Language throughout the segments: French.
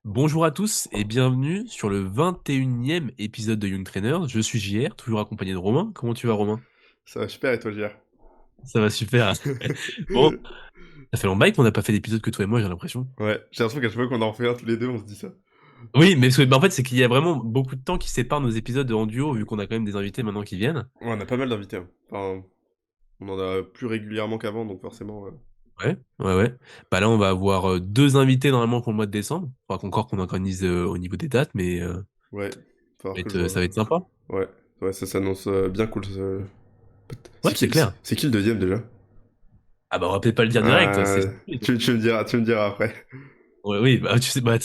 Bonjour à tous et bienvenue sur le 21e épisode de Young Trainer. Je suis JR, toujours accompagné de Romain. Comment tu vas, Romain? Ça va super et toi, JR? Ça va super. Bon, ça fait longtemps qu'on n'a pas fait d'épisode que toi et moi, j'ai l'impression. Ouais, j'ai l'impression qu'à chaque fois qu'on en fait un tous les deux, on se dit ça. Oui, mais en fait, c'est qu'il y a vraiment beaucoup de temps qui sépare nos épisodes en duo, vu qu'on a quand même des invités maintenant qui viennent. Ouais, on a pas mal d'invités, hein. Enfin, on en a plus régulièrement qu'avant, donc forcément. Ouais, ouais, ouais. Bah là, on va avoir deux invités normalement pour le mois de décembre. Faudra encore qu'on organise au niveau des dates, mais Ouais, faut voir que je ça vois. va être sympa. Ouais, ouais, ça s'annonce bien cool. Ouais, C'est c'est qui, clair. c'est qui le deuxième déjà? Ah bah, on va peut-être pas le dire direct. Ah, tu me diras après. Ouais, oui, bah tu sais, bah,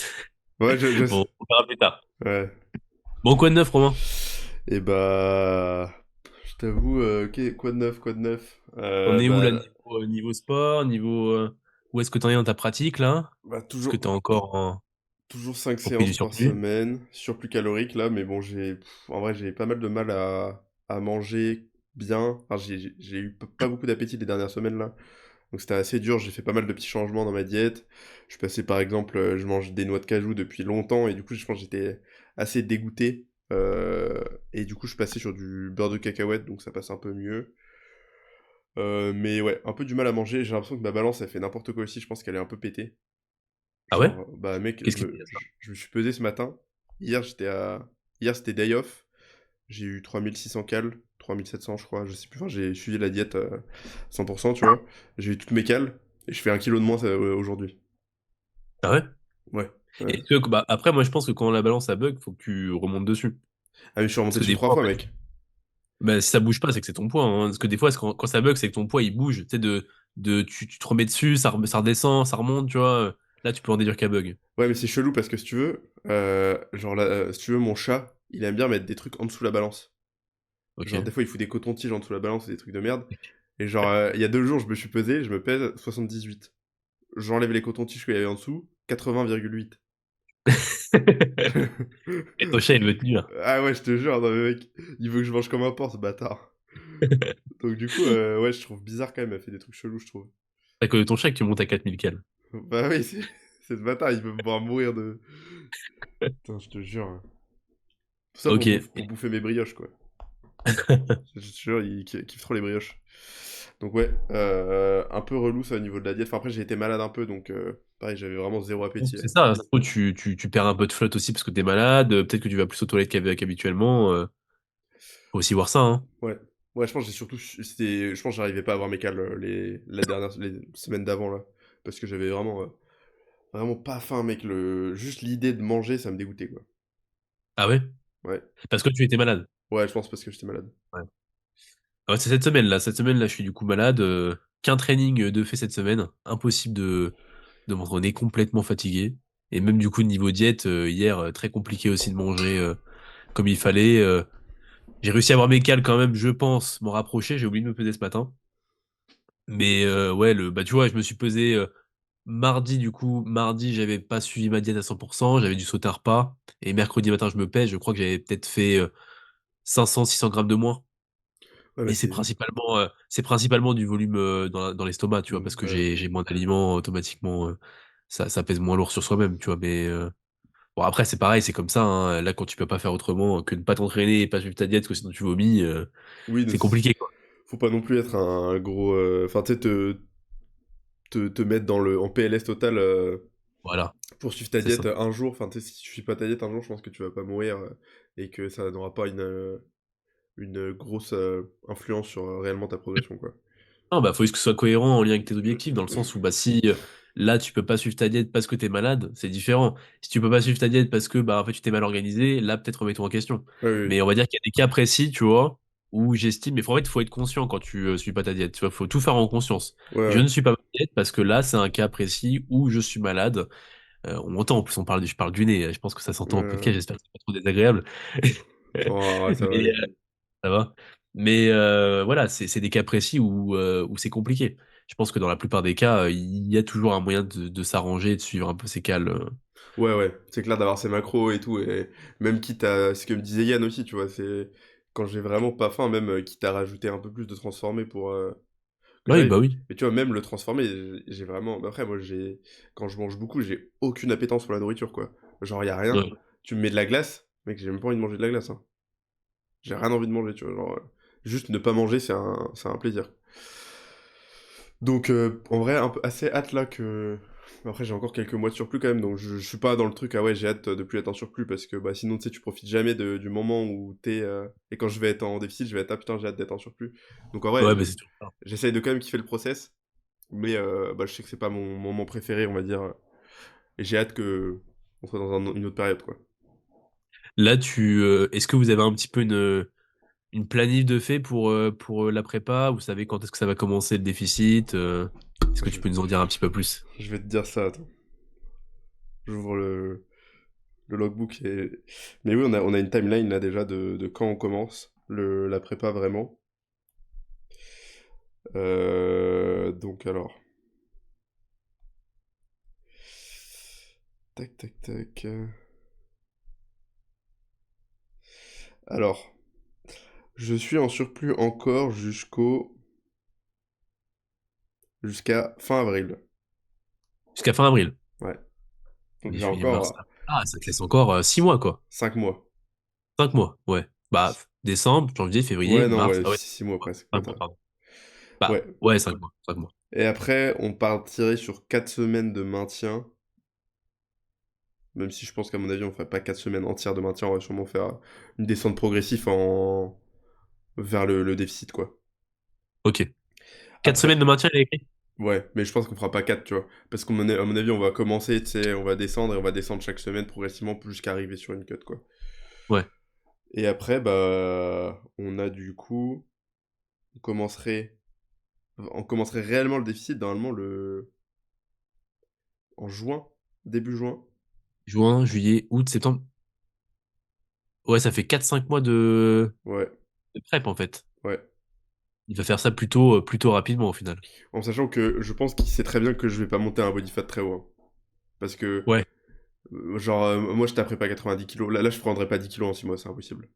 Ouais, bon, on verra plus tard. ouais. Bon, quoi de neuf, Romain? Et bah, je t'avoue, ok, quoi de neuf, quoi de neuf? On est où là Bah, niveau sport, où est-ce que t'en es dans ta pratique là? bah Est-ce que toujours, t'es encore toujours 5 repris du séances par surplus? semaine, surplus calorique là, mais bon, en vrai, j'ai pas mal de mal à manger bien. Enfin, j'ai eu pas beaucoup d'appétit les dernières semaines là, donc c'était assez dur. J'ai fait pas mal de petits changements dans ma diète. Je suis passé par exemple, je mange des noix de cajou depuis longtemps et du coup, je pense que j'étais assez dégoûté. Et du coup, je suis passé sur du beurre de cacahuète, donc ça passe un peu mieux. Mais ouais, un peu du mal à manger. J'ai l'impression que ma balance, elle fait n'importe quoi aussi. Je pense qu'elle est un peu pétée. Ah ouais? Genre, bah mec, Qu'est-ce qui te dit ça? je me suis pesé ce matin. Hier, Hier, c'était day off. J'ai eu 3600 cales, 3700 je crois, je sais plus. Enfin, j'ai suivi la diète 100%, tu vois. J'ai eu toutes mes cales et je fais 1 kilo de moins aujourd'hui. Ah ouais? Ouais, Et ouais. bah, après, moi je pense que quand la balance a bug, faut que tu remontes dessus. Ah, mais je suis Parce remonté que dessus des 3 fois, en fois, fait, mec. bah, si ça bouge pas, c'est que c'est ton poids, hein. Parce que des fois, quand ça bug, c'est que ton poids il bouge. Tu sais, tu te remets dessus, ça redescend, ça remonte, tu vois. Là, tu peux en déduire qu'à bug. Ouais, mais c'est chelou parce que si tu veux, genre là, si tu veux, mon chat, il aime bien mettre des trucs en dessous de la balance. Genre, Ok. des fois, il fout des cotons-tiges en dessous de la balance et des trucs de merde. Et genre, il y a 2 jours, je me suis pesé, je me pèse 78. J'enlève les cotons-tiges qu'il y avait en dessous, 80,8. Et ton chat, il veut tenir là. Ah ouais, je te jure, non mais mec, il veut que je mange comme un porc, ce bâtard. Donc du coup, ouais, je trouve bizarre quand même, elle fait des trucs chelous, je trouve. T'as que ton chat que tu montes à 4000 cales. Bah oui, c'est ce bâtard, il veut me voir mourir de... Putain, je te jure, hein. Tout ça Ok. pour bouffer mes brioches, quoi. Je te jure, il kiffe trop les brioches. Donc ouais, un peu relou ça au niveau de la diète. Enfin après, j'ai été malade un peu, donc pareil, j'avais vraiment zéro appétit. C'est ça, ça se trouve, tu perds un peu de flotte aussi parce que t'es malade, peut-être que tu vas plus aux toilettes qu'habituellement. Faut aussi voir ça, hein. Ouais. Ouais, je pense que je pense que j'arrivais pas à avoir mes cales les semaines d'avant là. Parce que j'avais vraiment pas faim, mec. Juste l'idée de manger, ça me dégoûtait, quoi. Ah ouais? Ouais. Parce que tu étais malade. Ouais, je pense parce que j'étais malade. Ouais. Ah ouais, c'est cette semaine là. Cette semaine là, je suis du coup malade. Qu'un training de fait cette semaine. Impossible de m'entraîner complètement fatigué. Et même du coup, niveau diète, hier, très compliqué aussi de manger comme il fallait. J'ai réussi à avoir mes cales quand même, je pense, m'en rapprocher. J'ai oublié de me peser ce matin. Mais ouais, bah, tu vois, je me suis pesé mardi, du coup. Mardi, j'avais pas suivi ma diète à 100%. J'avais dû sauter un repas. Et mercredi matin, je me pèse. Je crois que j'avais peut-être fait 500-600 grammes de moins. Ouais, mais Mais c'est principalement du volume dans l'estomac, tu vois, parce que Ouais. j'ai moins d'aliments automatiquement. Ça pèse moins lourd sur soi-même, tu vois. Mais bon, après, c'est pareil, c'est comme ça, hein. Là, quand tu peux pas faire autrement que de pas t'entraîner et pas suivre ta diète, parce que sinon tu vomis, Oui, c'est compliqué, quoi. faut pas non plus être un gros. Enfin, tu sais, te mettre en PLS total Voilà, pour suivre ta c'est ça. diète un jour. Enfin, tu sais, si tu suis pas ta diète un jour, je pense que tu vas pas mourir et que ça n'aura pas une grosse influence sur réellement ta progression, quoi. Non, bah, faut juste que ce soit cohérent en lien avec tes objectifs, dans le sens où, bah, si là, tu peux pas suivre ta diète parce que t'es malade, c'est différent. Si tu peux pas suivre ta diète parce que, bah, en fait, tu t'es mal organisé, là, peut-être remets-toi en question. Ouais, oui, Mais on va dire qu'il y a des cas précis, tu vois, où j'estime, mais en fait, il faut être conscient quand tu suis pas ta diète, tu vois, faut tout faire en conscience. oui. Ouais, Je ouais. ne suis pas ma diète parce que là, c'est un cas précis où je suis malade. On m'entend, en plus, je parle du nez, je pense que ça s'entend au podcast, Ouais. j'espère que c'est pas trop désagréable. Oh, ouais, ça va Mais aller. ça va. Mais voilà, c'est des cas précis où c'est compliqué. Je pense que dans la plupart des cas, il y a toujours un moyen de s'arranger et de suivre un peu ses cales. Ouais, ouais, c'est clair d'avoir ses macros et tout, et même quitte à ce que me disait Yann aussi, tu vois, c'est quand j'ai vraiment pas faim, même quitte à rajouter un peu plus de transformé pour que Oui, j'arrive. bah oui. Mais tu vois, même le transformé, j'ai vraiment. Après, moi, quand je mange beaucoup, j'ai aucune appétence pour la nourriture, quoi. Genre, y a rien. Ouais. Tu me mets de la glace, mec, j'ai même pas envie de manger de la glace, hein. J'ai rien envie de manger, tu vois. Genre, juste ne pas manger, c'est un plaisir. Donc, en vrai, un peu assez hâte là que. Après, j'ai encore quelques mois de surplus quand même, donc je suis pas dans le truc, ah ouais, j'ai hâte de plus être en surplus parce que bah, sinon, tu sais, tu profites jamais du moment où t'es. Et quand je vais être en déficit, je vais être, ah putain, j'ai hâte d'être en surplus. Donc, en vrai, Ouais, mais c'est tout. j'essaye de quand même kiffer le process, mais bah, je sais que c'est pas mon moment préféré, on va dire. Et j'ai hâte que on soit dans une autre période, quoi. Là, est-ce que vous avez un petit peu une planif de fait pour la prépa? Vous savez quand est-ce que ça va commencer le déficit? Est-ce que tu Je, peux nous en dire un petit peu plus? je vais te dire ça, attends. J'ouvre le logbook et. Mais oui, on a une timeline là déjà de quand on commence la prépa vraiment. Donc alors. Tac, tac, tac. Alors, je suis en surplus encore jusqu'à fin avril. Jusqu'à fin avril. Ouais. Donc Mais j'ai juillet, mars. encore Ah, ça te laisse encore 6 mois, quoi. 5 mois. 5 mois, ouais. Bah, décembre, janvier, février, Ouais, non, mars. ouais, Ah ouais, 6 mois presque. 5 mois, pardon. Bah, Ouais. ouais, 5 mois. 5 mois. Et après, on partirait sur 4 semaines de maintien. Même si je pense qu'à mon avis, on ferait pas 4 semaines entières de maintien, on va sûrement faire une descente progressive vers le déficit, quoi. Ok. 4 semaines Après, de maintien, il a écrit? ouais, mais je pense qu'on fera pas 4, tu vois. Parce qu'à mon avis, on va commencer, tu sais, on va descendre et on va descendre chaque semaine progressivement jusqu'à arriver sur une cut, quoi. Ouais. Et après, bah, on a du coup, on commencerait, on commencerait réellement le déficit normalement en juin, début juin. Juin, juillet, août, septembre. Ouais, ça fait 4-5 mois de Ouais, prep, en fait. ouais. Il va faire ça plutôt rapidement, au final. En sachant que je pense qu'il sait très bien que je vais pas monter un body fat très haut, hein. Parce que Ouais. genre, moi je taperais pas 90 kilos. Là, je prendrais pas 10 kilos en 6 mois, c'est impossible.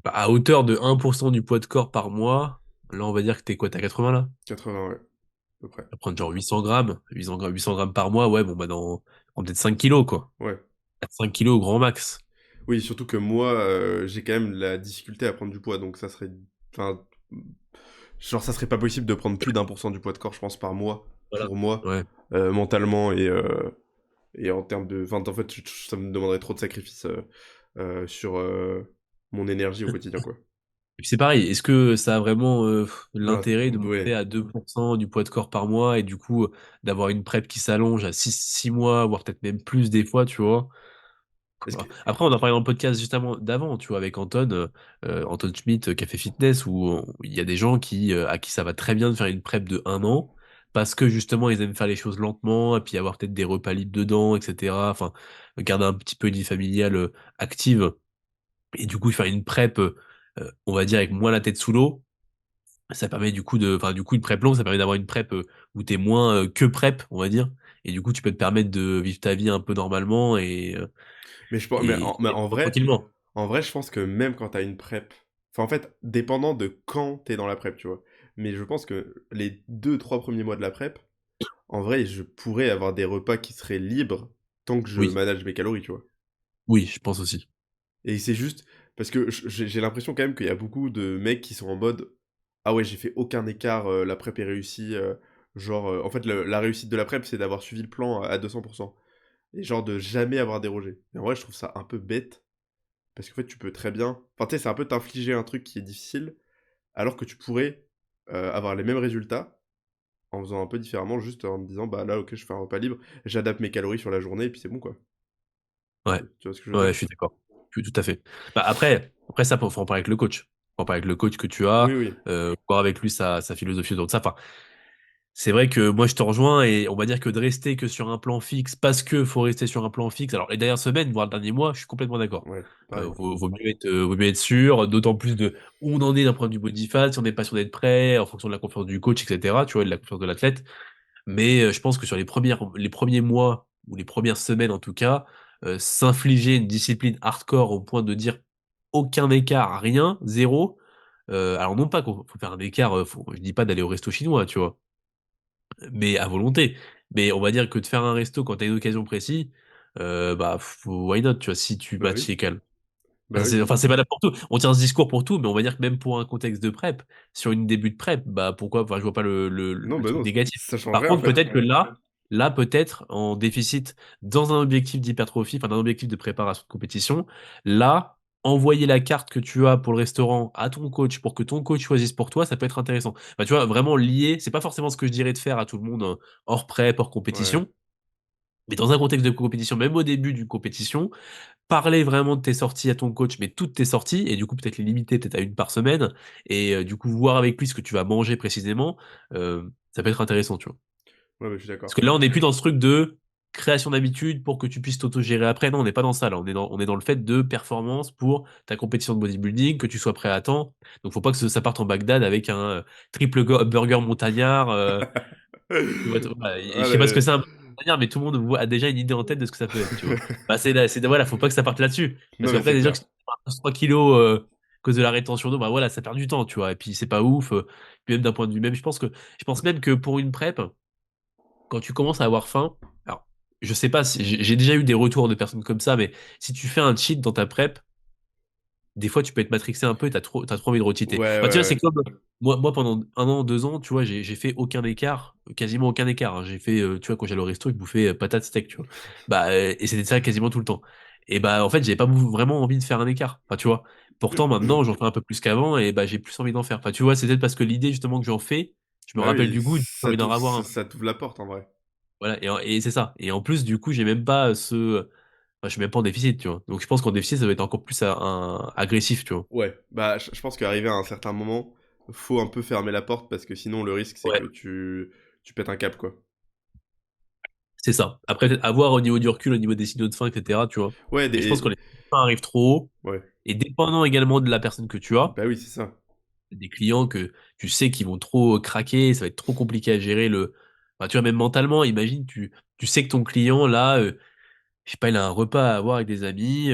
Bah, à hauteur de 1% du poids de corps par mois, là, on va dire que t'es quoi? T'es à 80, là? 80, ouais, à peu près. Tu vas prendre genre 800 grammes. 800 grammes par mois, ouais, bon, bah, prends peut-être 5 kilos, quoi. Ouais. 4-5 kilos au grand max. Oui, surtout que moi, j'ai quand même la difficulté à prendre du poids, donc ça serait. Enfin. Genre, ça serait pas possible de prendre plus d'1% du poids de corps, je pense, par mois, Voilà. pour moi, Ouais. mentalement et en termes de. Enfin, en fait, ça me demanderait trop de sacrifices sur mon énergie au quotidien, quoi. Et puis c'est pareil, est-ce que ça a vraiment Non, l'intérêt de monter ouais. à 2% du poids de corps par mois et du coup d'avoir une prep qui s'allonge à 6 mois, voire peut-être même plus des fois, tu vois? Est-ce que. Voilà. Après, on a parlé dans le podcast justement d'avant, tu vois, avec Anton, Anton Schmidt, Café Fitness, où il y a des gens à qui ça va très bien de faire une prep de 1 an, parce que justement, ils aiment faire les choses lentement, et puis avoir peut-être des repas libres dedans, etc. Enfin, garder un petit peu une vie familiale active, et du coup, faire une prep, on va dire, avec moins la tête sous l'eau. Ça permet enfin, du coup, une prep longue, ça permet d'avoir une prep où t'es moins que prep, on va dire. Et du coup, tu peux te permettre de vivre ta vie un peu normalement Mais, je, pense- mais et en vrai, tranquillement. je pense que même quand t'as une prep. Enfin, en fait, dépendant de quand t'es dans la prep, tu vois. Mais je pense que les 2 3 premiers mois de la prep, en vrai, je pourrais avoir des repas qui seraient libres tant que je Oui, manage mes calories, tu vois. oui, je pense aussi. Et c'est juste parce que j'ai l'impression quand même qu'il y a beaucoup de mecs qui sont en mode ah ouais, j'ai fait aucun écart, la prep est réussie. Genre, en fait, la réussite de la prep, c'est d'avoir suivi le plan à 200%. Et genre de jamais avoir dérogé. Et en vrai, je trouve ça un peu bête parce qu'en fait, tu peux très bien. Enfin, tu sais, c'est un peu t'infliger un truc qui est difficile alors que tu pourrais avoir les mêmes résultats en faisant un peu différemment, juste en me disant bah là, ok, je fais un repas libre, j'adapte mes calories sur la journée et puis c'est bon quoi. Ouais, Tu vois ce que je veux ouais, dire? je suis d'accord. Je suis tout à fait. Bah, après ça, faut en parler avec le coach. Faut en parler avec le coach que tu as, Oui, oui. voir avec lui sa philosophie autour de ça. Enfin, c'est vrai que moi, je te rejoins et on va dire que de rester que sur un plan fixe parce que faut rester sur un plan fixe. Alors, les dernières semaines, voire le dernier mois, je suis complètement d'accord. Ouais, pareil. Vaut mieux être sûr, d'autant plus de où on en est d'un point de vue body fat, si on n'est pas sûr d'être prêt, en fonction de la confiance du coach, etc., tu vois, et de la confiance de l'athlète. Mais je pense que sur les premiers mois, ou les premières semaines en tout cas, s'infliger une discipline hardcore au point de dire aucun écart, rien, zéro. Alors non pas qu'il faut faire un écart, je dis pas d'aller au resto chinois, tu vois, mais à volonté. Mais on va dire que de faire un resto quand tu as une occasion précise, bah, why not, tu vois, si tu Bah matches oui, les cales. bah oui. Enfin, c'est valable pour tout. On tient ce discours pour tout, mais on va dire que même pour un contexte de prep, sur une début de prep, bah pourquoi, enfin, je vois pas Non, le bah truc non, négatif. ça change Par rien en contre, fait. peut-être que là, peut-être, en déficit, dans un objectif d'hypertrophie, enfin, dans un objectif de préparation de compétition, là, envoyer la carte que tu as pour le restaurant à ton coach pour que ton coach choisisse pour toi, ça peut être intéressant. Bah, tu vois, vraiment lié, c'est pas forcément ce que je dirais de faire à tout le monde hors prep, hors Ouais. compétition, mais dans un contexte de compétition, même au début d'une compétition, parler vraiment de tes sorties à ton coach, mais toutes tes sorties, et du coup peut-être les limiter peut-être à une par semaine, et du coup voir avec lui ce que tu vas manger précisément, ça peut être intéressant, tu vois. Ouais, bah, je suis Parce d'accord. que là, on n'est plus dans ce truc de création d'habitude pour que tu puisses t'auto-gérer après. Non, on n'est pas dans ça, là. On est dans le fait de performance pour ta compétition de bodybuilding, que tu sois prêt à temps. Donc faut pas que ça parte en Bagdad avec un triple burger montagnard. Voilà, je sais pas ce que Allez. c'est un montagnard, mais tout le monde a déjà une idée en tête de ce que ça peut être, tu vois. Bah, voilà, faut pas que ça parte là-dessus. Parce Non, mais qu'après, c'est des gens clair. qui sont 3 kilos à cause de la rétention d'eau, bah voilà, ça perd du temps, tu vois. Et puis c'est pas ouf. Puis même d'un point de vue, même, je pense même que pour une prep, quand tu commences à avoir faim, alors, je sais pas si j'ai déjà eu des retours de personnes comme ça, mais si tu fais un cheat dans ta prep, des fois tu peux être matrixé un peu et t'as trop envie de recheater. Ouais, Enfin, tu vois, ouais, c'est comme moi pendant 1 an, 2 ans, tu vois, j'ai fait aucun écart, quasiment aucun écart, hein. J'ai fait, tu vois, quand j'allais au resto, je bouffais patates steak, tu vois. Bah, et c'était ça quasiment tout le temps. Et bah, en fait, j'avais pas vraiment envie de faire un écart. Enfin, tu vois. Pourtant, ouais. maintenant, j'en fais un peu plus qu'avant et bah, j'ai plus envie d'en faire. Enfin, tu vois, c'est peut-être parce que l'idée justement que j'en fais, je me Bah rappelle oui, du goût, j'ai envie d'en avoir un. ça t'ouvre la porte en vrai. Voilà, et c'est ça. Et en plus, du coup, j'ai même pas enfin, je suis même pas en déficit, tu vois. Donc, je pense qu'en déficit, ça va être encore plus agressif, tu vois. Ouais, bah je pense qu'arrivé à un certain moment, faut un peu fermer la porte parce que sinon le risque c'est Ouais. que tu pètes un câble quoi. C'est ça. Après, avoir au niveau du recul, au niveau des signaux de faim, etc., tu vois. Ouais, Mais je pense que des... les faim arrivent trop haut, Ouais, et dépendant également de la personne que tu as, bah oui, c'est ça. des clients que tu sais qu'ils vont trop craquer, ça va être trop compliqué à gérer enfin, tu vois, même mentalement, imagine, tu sais que ton client, là, je sais pas, il a un repas à avoir avec des amis,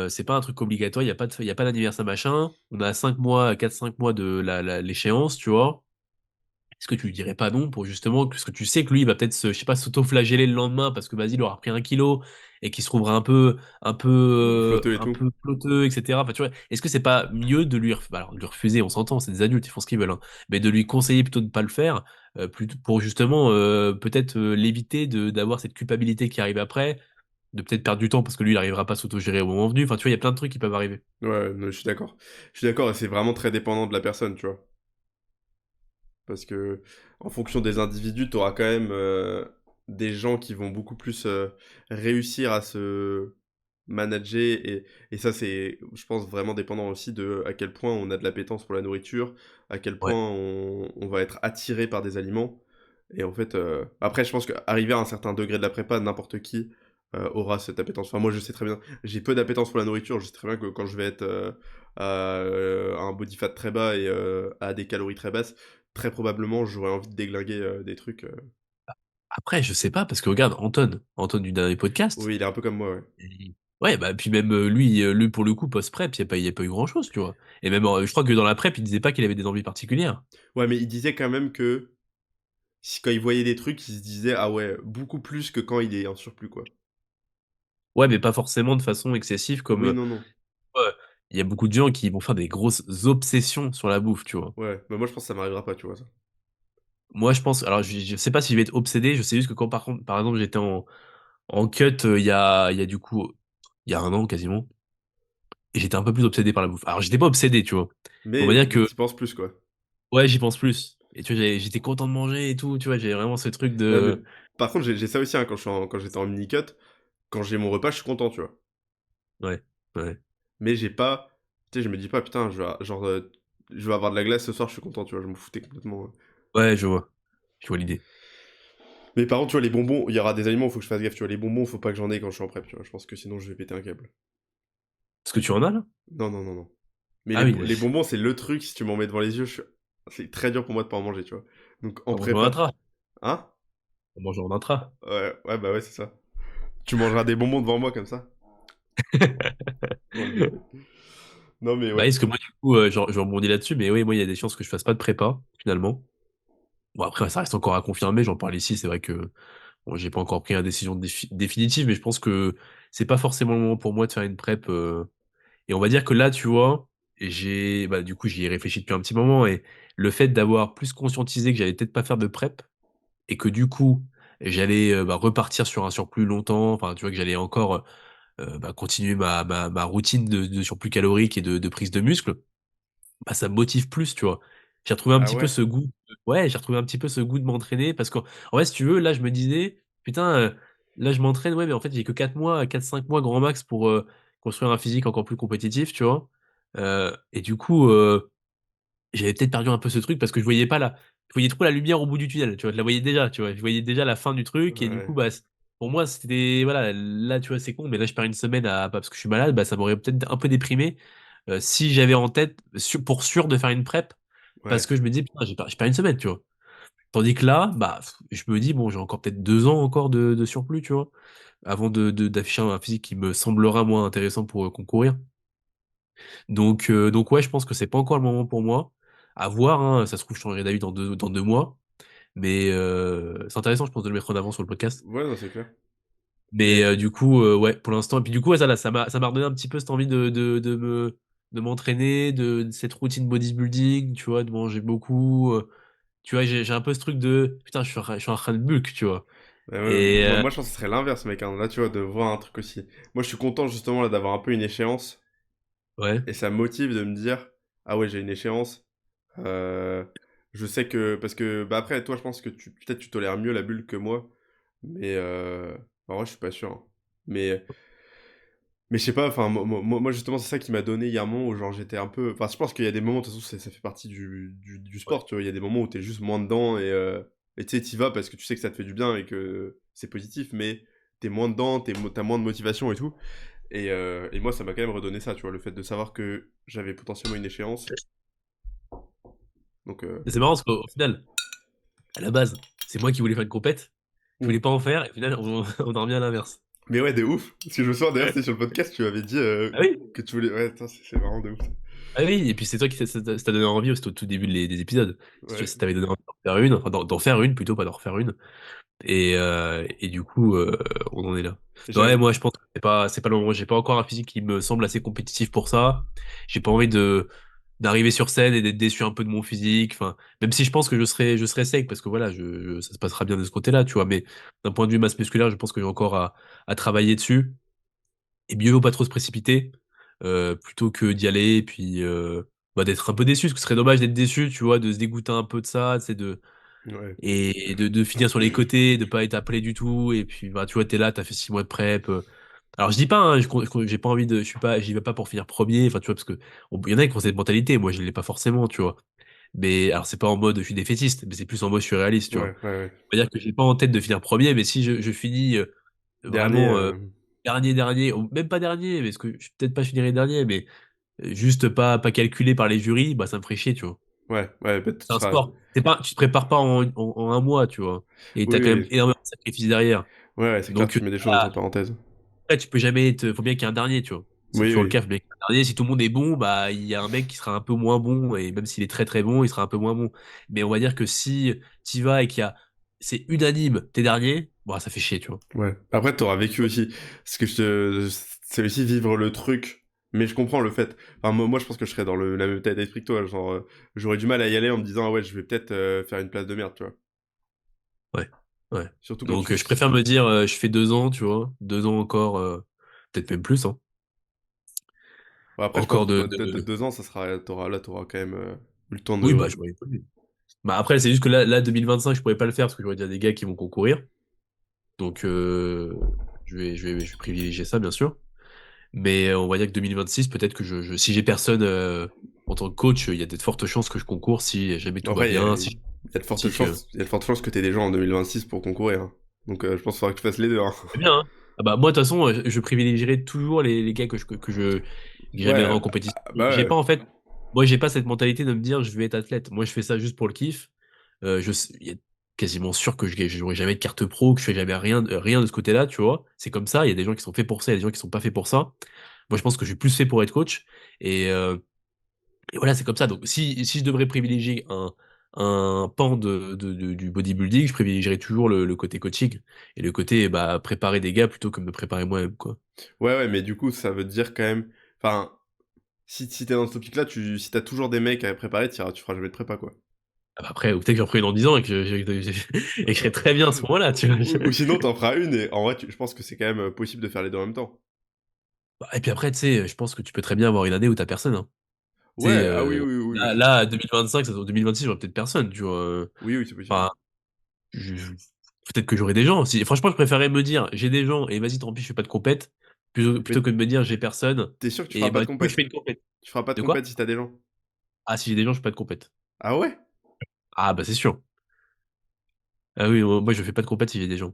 c'est pas un truc obligatoire, il y a pas d'anniversaire machin, on a 5 mois, 4-5 mois de l'échéance, tu vois. Est-ce que tu lui dirais pas non pour justement, parce que tu sais que lui, il va peut-être je sais pas, s'auto-flageller le lendemain parce que vas-y, il aura repris 1 kilo et qu'il se trouvera Flotteux et un tout. peu flotteux, etc. Enfin, tu vois, est-ce que c'est pas mieux de alors, de lui refuser, on s'entend, c'est des adultes, ils font ce qu'ils veulent, hein, mais de lui conseiller plutôt de ne pas le faire, plutôt pour justement peut-être l'éviter d'avoir cette culpabilité qui arrive après, de peut-être perdre du temps parce que lui, il arrivera pas à s'auto-gérer au moment venu. Enfin, tu vois, il y a plein de trucs qui peuvent arriver. Ouais, non, je suis d'accord. Je suis d'accord et c'est vraiment très dépendant de la personne, tu vois. Parce que en fonction des individus, tu auras quand même des gens qui vont beaucoup plus réussir à se manager et ça c'est, je pense, vraiment dépendant aussi de à quel point on a de l'appétence pour la nourriture, à quel Ouais. point on va être attiré par des aliments. Et en fait, après je pense qu'arriver à un certain degré de la prépa, n'importe qui aura cette appétence. Enfin moi je sais très bien, j'ai peu d'appétence pour la nourriture, je sais très bien que quand je vais être à un body fat très bas et à des calories très basses, très probablement, j'aurais envie de déglinguer, des trucs, Après, je sais pas, parce que regarde, Anton du dernier podcast. oui, il est un peu comme moi, ouais. Ouais, bah, puis même lui, pour le coup, post-prep, il y a pas eu grand-chose, tu vois. Et même, je crois que dans la prep, il disait pas qu'il avait des envies particulières. Ouais, mais il disait quand même que si quand il voyait des trucs, il se disait: «Ah ouais, beaucoup plus que quand il est en surplus, quoi». Ouais, mais pas forcément de façon excessive comme, Oui, non, non. ouais, il y a beaucoup de gens qui vont faire des grosses obsessions sur la bouffe, tu vois. Ouais, bah, moi, je pense que ça m'arrivera pas, tu vois, ça. Moi, je pense, alors, je sais pas si je vais être obsédé, je sais juste que quand, par exemple, j'étais en cut, il y a du coup, il y a 1 an quasiment, et j'étais un peu plus obsédé par la bouffe. Alors, j'étais pas obsédé, tu vois. On va Mais dire que, tu penses plus, quoi. ouais, j'y pense plus. Et tu vois, j'étais content de manger et tout, tu vois, j'ai vraiment ce truc Ouais, mais de, par contre, j'ai ça aussi, hein, quand j'étais en mini cut, quand j'ai mon repas, je suis content, tu vois? ouais, ouais. Mais j'ai pas tu sais, je me dis pas: «Putain, je vais avoir de la glace ce soir, je suis content», tu vois? Je m'en foutais complètement, Ouais, je vois l'idée. Mais par contre, tu vois, les bonbons, il y aura des aliments où il faut que je fasse gaffe, tu vois? Les bonbons, faut pas que j'en ai quand je suis en prep, tu vois? Je pense que sinon je vais péter un câble. Est-ce que tu en as là? Non, non, non, non. Mais Ah oui, les bonbons, c'est le truc, si tu m'en mets devant les yeux, c'est très dur pour moi de pas en manger, tu vois? Donc en on mange en prépa intra. hein? On mange en intra. Ouais, ouais, bah, ouais, c'est ça. Tu mangeras des bonbons devant moi comme ça? Oh le bébé. Non, mais Bah, ouais. est-ce que moi, du coup, je rebondis là-dessus, mais oui, moi, il y a des chances que je fasse pas de prépa, finalement. Bon, après, ça reste encore à confirmer, j'en parle ici, c'est vrai que Bon, j'ai pas encore pris une décision définitive, mais je pense que c'est pas forcément le moment pour moi de faire une prep. Et on va dire que là, tu vois, du coup, j'y ai réfléchi depuis un petit moment et le fait d'avoir plus conscientisé que j'allais peut-être pas faire de prep et que du coup, j'allais repartir sur un surplus longtemps, enfin, tu vois, que j'allais encore continuer ma routine de surplus calorique et de prise de muscle, bah, ça me motive plus, tu vois. J'ai retrouvé un Ah petit peu ouais? ce goût. Ouais, j'ai retrouvé un petit peu ce goût de m'entraîner parce qu'en en vrai, si tu veux, là, je me disais, putain, là, je m'entraîne, ouais, mais en fait, j'ai que 4 mois, 4-5 mois grand max pour construire un physique encore plus compétitif, tu vois. Et du coup, j'avais peut-être perdu un peu ce truc parce que je voyais trop la lumière au bout du tunnel, tu vois. Je la voyais déjà, tu vois. Je voyais déjà la fin du truc et du coup, Ouais. bah, pour moi, c'était, voilà, là, tu vois, c'est con, mais là, je perds une semaine parce que je suis malade, bah, ça m'aurait peut-être un peu déprimé si j'avais en tête, pour sûr, de faire une prep parce Ouais. que je me dis, putain, je perds une semaine, tu vois. Tandis que là, bah, je me dis, bon, j'ai encore peut-être 2 ans encore de surplus, tu vois, avant d'afficher un physique qui me semblera moins intéressant pour concourir. Donc ouais, je pense que c'est pas encore le moment pour moi. À voir, hein, ça se trouve, je changerai d'avis dans 2 mois. Mais c'est intéressant, je pense, de le mettre en avant sur le podcast. Ouais, non, c'est clair. Mais Et du coup, ouais, pour l'instant. Et puis du coup, ouais, ça m'a redonné un petit peu cette envie de m'entraîner, de cette routine bodybuilding, tu vois, de manger beaucoup. Tu vois, j'ai un peu ce truc de putain, je suis en train de bulk, tu vois. bah ouais, Et moi, je pense que ce serait l'inverse, mec, hein. Là, tu vois, de voir un truc aussi. Moi, je suis content, justement, là, d'avoir un peu une échéance. ouais, Et ça me motive de me dire, ah ouais, j'ai une échéance. Euh, je sais que, parce que, bah après, toi, je pense que peut-être tu tolères mieux la bulle que moi. Mais, en vrai, je suis pas sûr, hein. Mais, mais je sais pas, enfin, moi, justement, c'est ça qui m'a donné, il y a un moment où, genre, j'étais un peu, enfin, je pense qu'il y a des moments, de toute façon, ça fait partie du ouais. sport, tu vois. Il y a des moments où t'es juste moins dedans et tu sais, t'y vas parce que tu sais que ça te fait du bien et que c'est positif, mais t'es moins dedans, t'as moins de motivation et tout. Et moi, ça m'a quand même redonné ça, tu vois, le fait de savoir que j'avais potentiellement une échéance. Donc, Et c'est marrant parce qu'au final, à la base, c'est moi qui voulais faire une compète. Je mm. voulais pas en faire, et au final, on en revient à l'inverse. Mais ouais, de ouf. Parce que je me souviens, d'ailleurs, Ouais. c'était sur le podcast, tu avais dit Ah oui, que tu voulais. Ouais, attends, c'est vraiment de ouf. ah oui, et puis c'est toi qui ça t'a donné envie aussi au tout début des épisodes. Ouais. Ça t'avait donné envie d'en faire une, enfin d'en faire une plutôt, pas d'en refaire une. Et du coup, on en est là. Ouais, J'avoue. moi je pense que c'est pas le moment. J'ai pas encore un physique qui me semble assez compétitif pour ça. J'ai pas envie d'arriver sur scène et d'être déçu un peu de mon physique. Enfin, même si je pense que je serai sec parce que voilà, ça se passera bien de ce côté-là, tu vois. Mais d'un point de vue masse musculaire, je pense que j'ai encore à travailler dessus. Et mieux vaut pas trop se précipiter, plutôt que d'y aller et puis d'être un peu déçu, parce que ce serait dommage d'être déçu, tu vois, de se dégoûter un peu de ça, c'est Ouais. et de finir sur les côtés, de pas être appelé du tout, et puis bah tu vois, t'es là, t'as fait 6 mois de prep. Alors je dis pas, hein, j'ai pas envie de, je suis pas, j'y vais pas pour finir premier, enfin tu vois, parce que il y en a qui ont cette mentalité, moi je l'ai pas forcément, tu vois. Mais alors c'est pas en mode je suis défaitiste, mais c'est plus en mode je suis réaliste, tu vois. Ouais, ouais, ouais. On va dire que j'ai pas en tête de finir premier, mais si je finis Dernier. vraiment dernier, ou même pas dernier, parce que peut-être pas je finirai dernier, mais juste pas calculé par les jurys, bah ça me ferait chier, tu vois. Ouais, ouais, tu C'est un seras. sport. Tu te prépares pas en un mois, tu vois. Et Oui, t'as quand même oui. énormément de sacrifices derrière. Ouais, ouais, c'est clair, Donc tu mets des choses entre parenthèses. après, tu peux jamais être, faut bien qu'il y ait un dernier, tu vois. C'est Oui, toujours le oui. cas, faut bien qu'il y ait un dernier. Si tout le monde est bon, bah il y a un mec qui sera un peu moins bon, et même s'il est très très bon, il sera un peu moins bon. Mais on va dire que si t'y vas et c'est unanime, t'es dernier, bah ça fait chier, tu vois. Ouais. Après, t'auras vécu aussi. Parce que c'est aussi vivre le truc. Mais je comprends le fait. Enfin, moi, je pense que je serais dans la même état d'esprit que toi. Genre, j'aurais du mal à y aller en me disant, ah ouais, je vais peut-être faire une place de merde, tu vois. Ouais, ouais. Surtout quand Donc tu. je préfère me dire, je fais 2 ans, tu vois, 2 ans encore, peut-être même plus, hein. Bon, après, je pense Encore que peut-être 2 ans, ça sera. T'auras quand même eu le temps Oui, bah de. j'aurais pas eu. Bah après, c'est juste que là 2025, je pourrais pas le faire parce que j'aurais déjà des gars qui vont concourir. Donc je vais privilégier ça, bien sûr. Mais on va dire que 2026, peut-être que si j'ai personne en tant que coach, il y a de fortes chances que je concours si jamais En tout va vrai, bien, si il y a de fortes si que chances. Il y a de fortes chances que t'aies des gens en 2026 pour concourir, hein. Donc, je pense qu'il faudra que tu fasses les deux, hein. c'est bien, hein. Ah bah moi de toute façon, je privilégierai toujours les gars que j'amènerai Ouais, en compétition. bah J'ai ouais. pas en fait, moi j'ai pas cette mentalité de me dire je vais être athlète. Moi je fais ça juste pour le kiff. Il y a quasiment sûr que je j'aurai jamais de carte pro, que je fais jamais rien de ce côté-là, tu vois. C'est comme ça. Il y a des gens qui sont faits pour ça, il y a des gens qui sont pas faits pour ça. Moi je pense que je suis plus fait pour être coach. Et, euh, et voilà, c'est comme ça. Donc si je devrais privilégier un pan du bodybuilding, je privilégierais toujours le côté coaching et le côté bah, préparer des gars plutôt que de me préparer moi-même, quoi. Ouais, ouais, mais du coup, ça veut dire quand même. Enfin, si t'es dans ce topic-là, si t'as toujours des mecs à préparer, tu feras jamais de prépa, quoi. Ah bah après, ou peut-être que j'en ferai une dans 10 ans et que et que je serai très bien à ce moment-là, tu vois. Ou sinon, t'en feras une, et en vrai, je pense que c'est quand même possible de faire les deux en même temps. Bah, et puis après, tu sais, je pense que tu peux très bien avoir une année où t'as personne, hein. Tu sais, Ouais, ah oui, oui, oui, oui. là, 2025, ça se trouve 2026, j'aurai peut-être personne, tu vois. Oui, oui, c'est possible. Enfin, peut-être que j'aurai des gens. Si, franchement, je préférerais me dire, j'ai des gens et vas-y, tant pis, je fais pas de compète, plutôt Mais que de me dire, j'ai personne t'es sûr que tu et feras pas bah, de du coup, je fais compète? une compète. Tu feras pas de De quoi? compète si t'as des gens? Ah, si j'ai des gens, je fais pas de compète. Ah ouais? Ah, bah, c'est sûr. Ah oui, moi, je fais pas de compète si j'ai des gens.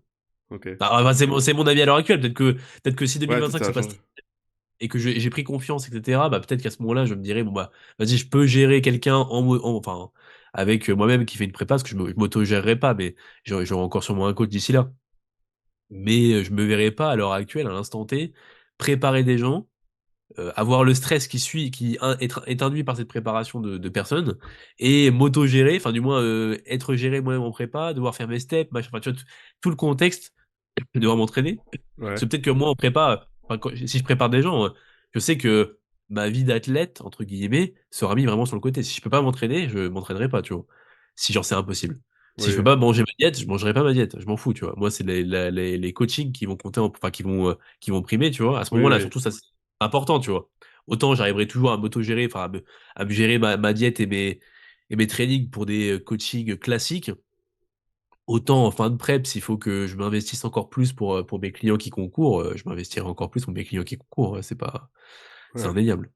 Ok. Ah, bah, c'est mon avis à l'heure actuelle. Peut-être que si Ouais, peut-être 2025 ça se va passe changer. et que j'ai pris confiance, etc., bah, peut-être qu'à ce moment-là, je me dirais, bon, bah, vas-y, je peux gérer quelqu'un enfin, avec moi-même qui fait une prépa, parce que je m'auto-gérerai pas, mais j'aurai encore sûrement un coach d'ici là. Mais je me verrai pas à l'heure actuelle, à l'instant T, préparer des gens, avoir le stress qui suit, est induit par cette préparation de personnes, et m'auto-gérer, enfin du moins être géré moi-même en prépa, devoir faire mes steps, machin, enfin tu vois, tout le contexte, devoir m'entraîner. Parce Ouais. que peut-être que moi en prépa, enfin, si je prépare des gens, je sais que ma vie d'athlète, entre guillemets, sera mis vraiment sur le côté. Si je peux pas m'entraîner, je m'entraînerai pas, tu vois. Si genre c'est impossible. Si je peux Oui. pas manger ma diète, je mangerai pas ma diète. Je m'en fous, tu vois. Moi, c'est les coachings qui vont compter, enfin qui vont primer, tu vois. À ce Oui, moment-là, oui. surtout ça, c'est important, tu vois. Autant j'arriverai toujours à m'auto-gérer, enfin à me gérer ma diète et mes trainings pour des coachings classiques. Autant en fin de prep, s'il faut que je m'investisse encore plus pour mes clients qui concourent, je m'investirai encore plus pour mes clients qui concourent. C'est Ouais. indéniable.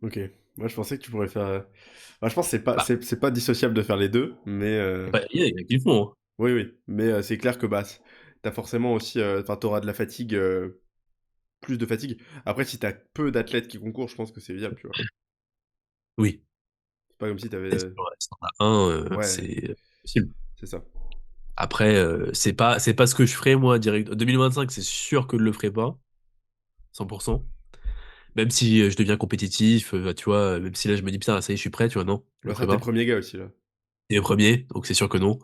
Ok. Moi, je pensais que tu pourrais faire. Bah, je pense que Bah, c'est pas dissociable de faire les deux, mais bah, il y en a qui le font, hein. oui, oui. Mais c'est clair que bah, t'as forcément aussi, enfin, t'auras de la fatigue, plus de fatigue. Après, si t'as peu d'athlètes qui concourent, je pense que c'est viable, tu vois. Oui. C'est pas comme si t'avais. Et si t'en as un, Ouais, c'est possible. c'est ça. Après, c'est pas ce que je ferai moi direct. 2025, c'est sûr que je le ferai pas, 100%. Même si je deviens compétitif, tu vois, même si là je me dis putain, ça y est, je suis prêt, tu vois, non, je le Bah, ça, ferai t'es pas. premier gars aussi, là. Et le premier, donc c'est sûr que non.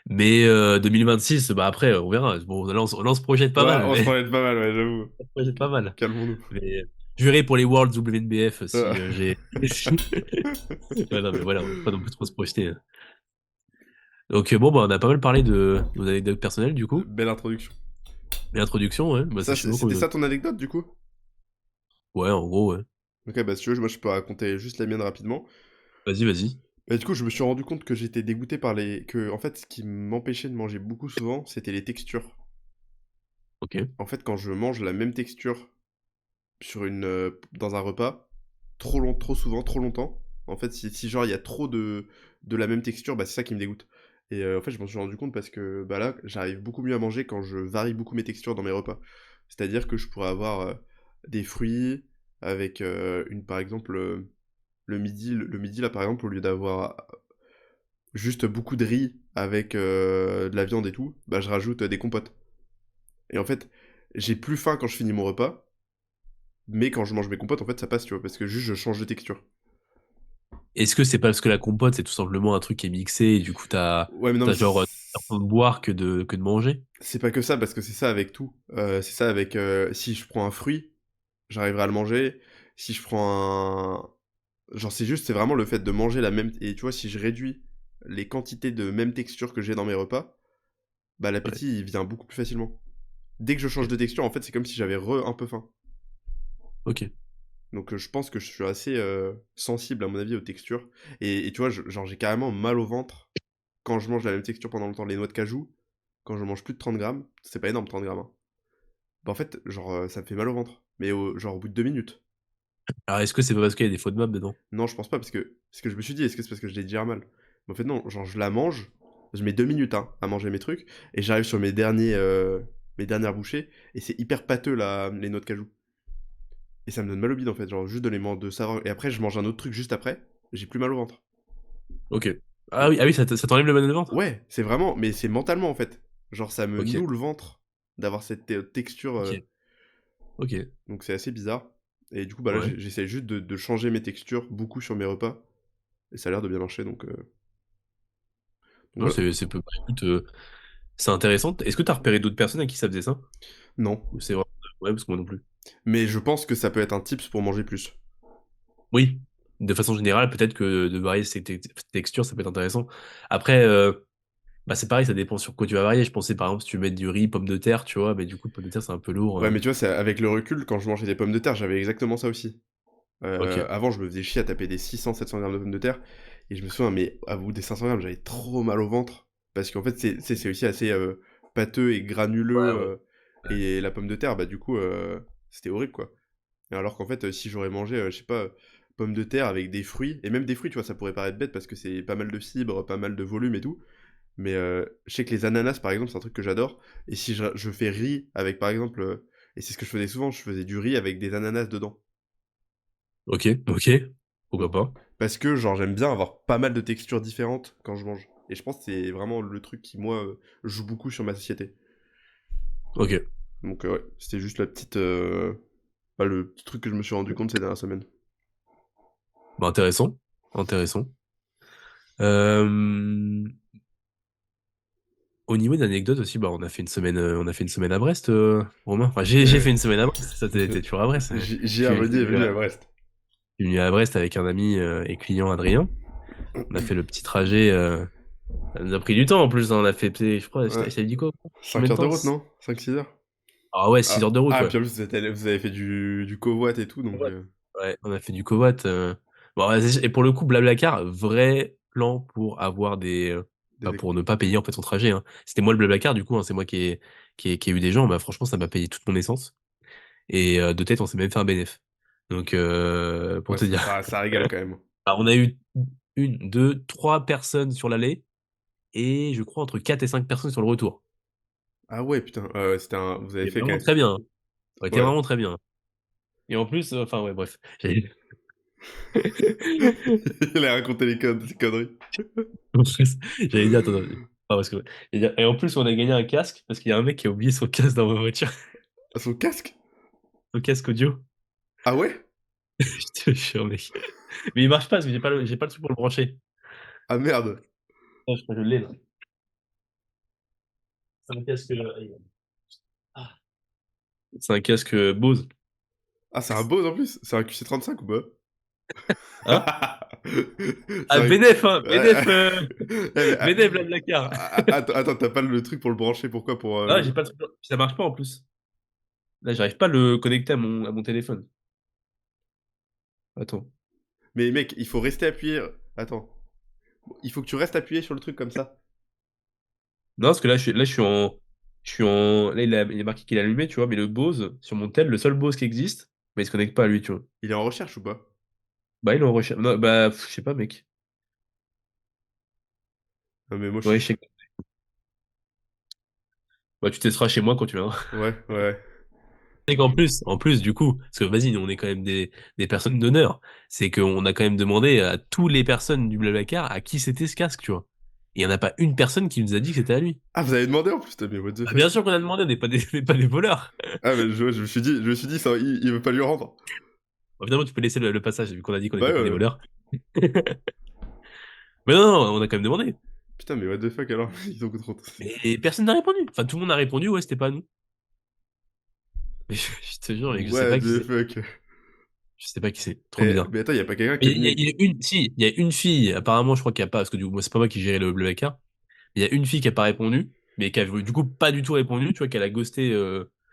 Mais 2026, bah après, on verra. Bon, là, on se projette pas Ouais, mal, on se mais parlait de pas mal, ouais, j'avoue. on se projette pas mal. Calmons-nous. Mais je verrai pour les Worlds WNBF Euh, si j'ai. Ouais, non, mais voilà, on peut pas non plus trop se projeter, hein. Donc bon, bah, on a pas mal parlé de nos anecdotes personnelles, du coup. Belle introduction. Et l'introduction, ouais, bah, Ça, sachez donc. c'était ça ton anecdote, du coup? Ouais, en gros, ouais. Ok, bah, si tu veux, moi, je peux raconter juste la mienne rapidement. Vas-y, vas-y. Bah, du coup, je me suis rendu compte que j'étais dégoûté par en fait, ce qui m'empêchait de manger beaucoup souvent, c'était les textures. Ok. En fait, quand je mange la même texture dans un repas, trop souvent, trop longtemps, en fait, si genre il y a trop de la même texture, bah, c'est ça qui me dégoûte. Et en fait, je m'en suis rendu compte parce que bah, là, j'arrive beaucoup mieux à manger quand je varie beaucoup mes textures dans mes repas. C'est-à-dire que je pourrais avoir des fruits avec par exemple, le midi, là, par exemple, au lieu d'avoir juste beaucoup de riz avec de la viande et tout, bah, je rajoute des compotes. Et en fait, j'ai plus faim quand je finis mon repas, mais quand je mange mes compotes, en fait, ça passe, tu vois, parce que juste je change de texture. Est-ce que c'est parce que la compote, c'est tout simplement un truc qui est mixé et du coup, Ouais, mais non, mais t'as genre l'impression de boire que de manger? c'est pas que ça, parce que c'est ça avec tout. C'est ça avec si je prends un fruit, j'arriverai à le manger. Si je prends un. Genre, c'est vraiment le fait de manger la même. Et tu vois, si je réduis les quantités de même texture que j'ai dans mes repas, bah Ouais, l'appétit il vient beaucoup plus facilement. Dès que je change ok. de texture, en fait, c'est comme si j'avais un peu faim. Ok. Donc je pense que je suis assez sensible à mon avis aux textures. Et tu vois, genre j'ai carrément mal au ventre quand je mange la même texture pendant longtemps. Les noix de cajou, quand je mange plus de 30 grammes, c'est pas énorme 30 grammes, hein. Bah en fait, genre ça me fait mal au ventre. Mais genre au bout de 2 minutes. Alors, est-ce que c'est pas parce qu'il y a des fautes de map dedans? Non, je pense pas, parce que ce que je me suis dit, est-ce que c'est parce que je l'ai digéré mal? Mais en fait non, genre je la mange, je mets 2 minutes hein, à manger mes trucs, et j'arrive sur mes dernières bouchées, et c'est hyper pâteux les noix de cajou. Et ça me donne mal au bide en fait, genre juste de savoir. Et après je mange un autre truc juste après, j'ai plus mal au ventre. Ok. Et Ah oui, ça t'enlève le mal de ventre? ouais, c'est vraiment, mais c'est mentalement en fait. Genre ça me Ok. noue le ventre d'avoir cette texture, Ok. Ok. donc c'est assez bizarre. Et du coup, bah là, Ouais. j'essaie juste de changer mes textures beaucoup sur mes repas. Et ça a l'air de bien marcher, donc. Non, Voilà. bah, écoute, c'est intéressant. Est-ce que t'as repéré d'autres personnes à qui ça faisait ça? Non. Ou c'est vraiment... Ouais, parce que moi non plus. Mais je pense que ça peut être un tips pour manger plus. Oui, de façon générale, peut-être que de varier ces textures, ça peut être intéressant. Après, bah c'est pareil, ça dépend sur quoi tu vas varier. Je pensais par exemple si tu veux mettre du riz, pommes de terre, tu vois, mais du coup, pommes de terre, c'est un peu lourd. Ouais, mais tu vois, c'est avec le recul, quand je mangeais des pommes de terre, j'avais exactement ça aussi. Ok. Avant, je me faisais chier à taper des 600-700 grammes de pommes de terre. Et je me souviens, mais à bout des 500 grammes, j'avais trop mal au ventre. Parce qu'en fait, c'est aussi assez pâteux et Ouais, granuleux. ouais. Et la pomme de terre, bah du coup, c'était horrible, quoi. Et alors qu'en fait, si j'aurais mangé, je sais pas, pommes de terre avec des fruits, et même des fruits, tu vois, ça pourrait paraître bête parce que c'est pas mal de fibres, pas mal de volume et tout. Mais je sais que les ananas, par exemple, c'est un truc que j'adore. Et si je fais riz avec, par exemple, et c'est ce que je faisais souvent, je faisais du riz avec des ananas dedans. Ok, ok. Pourquoi Donc, pas? parce que, genre, j'aime bien avoir pas mal de textures différentes quand je mange. Et je pense que c'est vraiment le truc qui, moi, joue beaucoup sur ma société. Ok. Donc, ouais, c'était juste la petite. Bah, le petit truc que je me suis rendu compte ces dernières semaines. Bah, intéressant. Intéressant. Euh, Au niveau d'anecdotes aussi, bah, on a fait une semaine à Brest, Romain. Enfin, j'ai fait une semaine à Brest. Ça, t'es toujours à Brest. Hein. J.R. Rudy est venu à Brest. Je suis venu à Brest avec un ami et client Adrien. On a fait le petit trajet. Ça nous a pris du temps en plus. Hein. On a fait, je crois, Ouais. je t'avais dit quoi? 5 Combien de heures de temps? route, non? 5-6 heures? Ah ouais, 6 Ah, heures de route, ah, ouais. puis en plus, vous avez fait du covoit et tout, donc. Covoit. Ouais, on a fait du Covat. Bon, ouais, et pour le coup, Blablacar, vrai plan pour avoir Des bah, pour ne pas payer en fait son trajet. Hein. C'était moi le Blablacar, du coup, hein, c'est moi qui ai eu des gens. Bah, franchement, ça m'a payé toute mon essence. Et de tête, on s'est même fait un bénéf. Donc, pour Ouais, te dire. ça régale quand même. Bah, on a eu une, deux, trois personnes sur l'aller et je crois entre 4 et 5 personnes sur le retour. Ah ouais, putain, c'était un. Vous avez Et fait quand vraiment même. très bien. Hein. Ça a été Ouais. vraiment très bien. Et en plus, enfin ouais, bref. Il a raconté ces conneries. J'allais dire, attends, ah, parce que, j'allais dire, et en plus, on a gagné un casque parce qu'il y a un mec qui a oublié son casque dans ma voiture, Ah, son casque? son casque audio. Ah ouais? Je te jure, mec. Mais il marche pas parce que j'ai pas le truc pour le brancher. Ah merde. Ah, je crois que je l'ai là. C'est un casque. Ah. C'est un casque Bose. Ah, c'est un Bose en plus? C'est un QC35 ou pas? Hein? C'est Ah, un. Benef, hein, Ouais. Eh, mais, Benef, Blablacar. attends, t'as pas le truc pour le brancher, pourquoi? Pour Ah, j'ai pas le truc. Ça marche pas en plus. Là, j'arrive pas à le connecter à mon téléphone. Attends. Mais mec, il faut rester appuyé. Attends. Il faut que tu restes appuyé sur le truc comme ça. Non, parce que là, là, il est marqué qu'il est allumé, tu vois, mais le Bose, sur mon tel, le seul Bose qui existe, mais il se connecte pas à lui, tu vois. Il est en recherche ou pas? Bah, il est en recherche. Non, bah, je sais pas, mec. Non, mais moi je Ouais, suis. je sais. Bah, tu testeras chez moi quand tu viendras. Ouais, ouais. Et en plus, du coup, parce que vas-y, nous, on est quand même des personnes d'honneur. C'est qu'on a quand même demandé à toutes les personnes du Blablacar à qui c'était ce casque, tu vois. Et il y en a pas une personne qui nous a dit que c'était à lui. Ah, vous avez demandé en plus, putain, mais what the Bah, fuck? bien sûr qu'on a demandé, on n'est pas on n'est pas des voleurs. Ah, mais je me suis dit, ça, il veut pas lui rendre. Bon, évidemment, tu peux laisser le passage, vu qu'on a dit qu'on Bah n'était ouais, pas des ouais. voleurs. Mais non, non, on a quand même demandé. Putain, mais what the fuck alors? Ils ont trop. Mais personne n'a répondu. Enfin, tout le monde a répondu, ouais, c'était pas nous. Mais je te jure, mec, je sais What pas qui the c'est. fuck? Je sais pas qui c'est. Trop Eh, bizarre. mais attends, y a pas quelqu'un qui Mais est venu. il y a une fille, apparemment, je crois qu'il y a pas, parce que du coup, moi, c'est pas moi qui gérais le Car. Il y a une fille qui a pas répondu, mais qui a du coup pas du tout répondu, tu vois, qu'elle a ghosté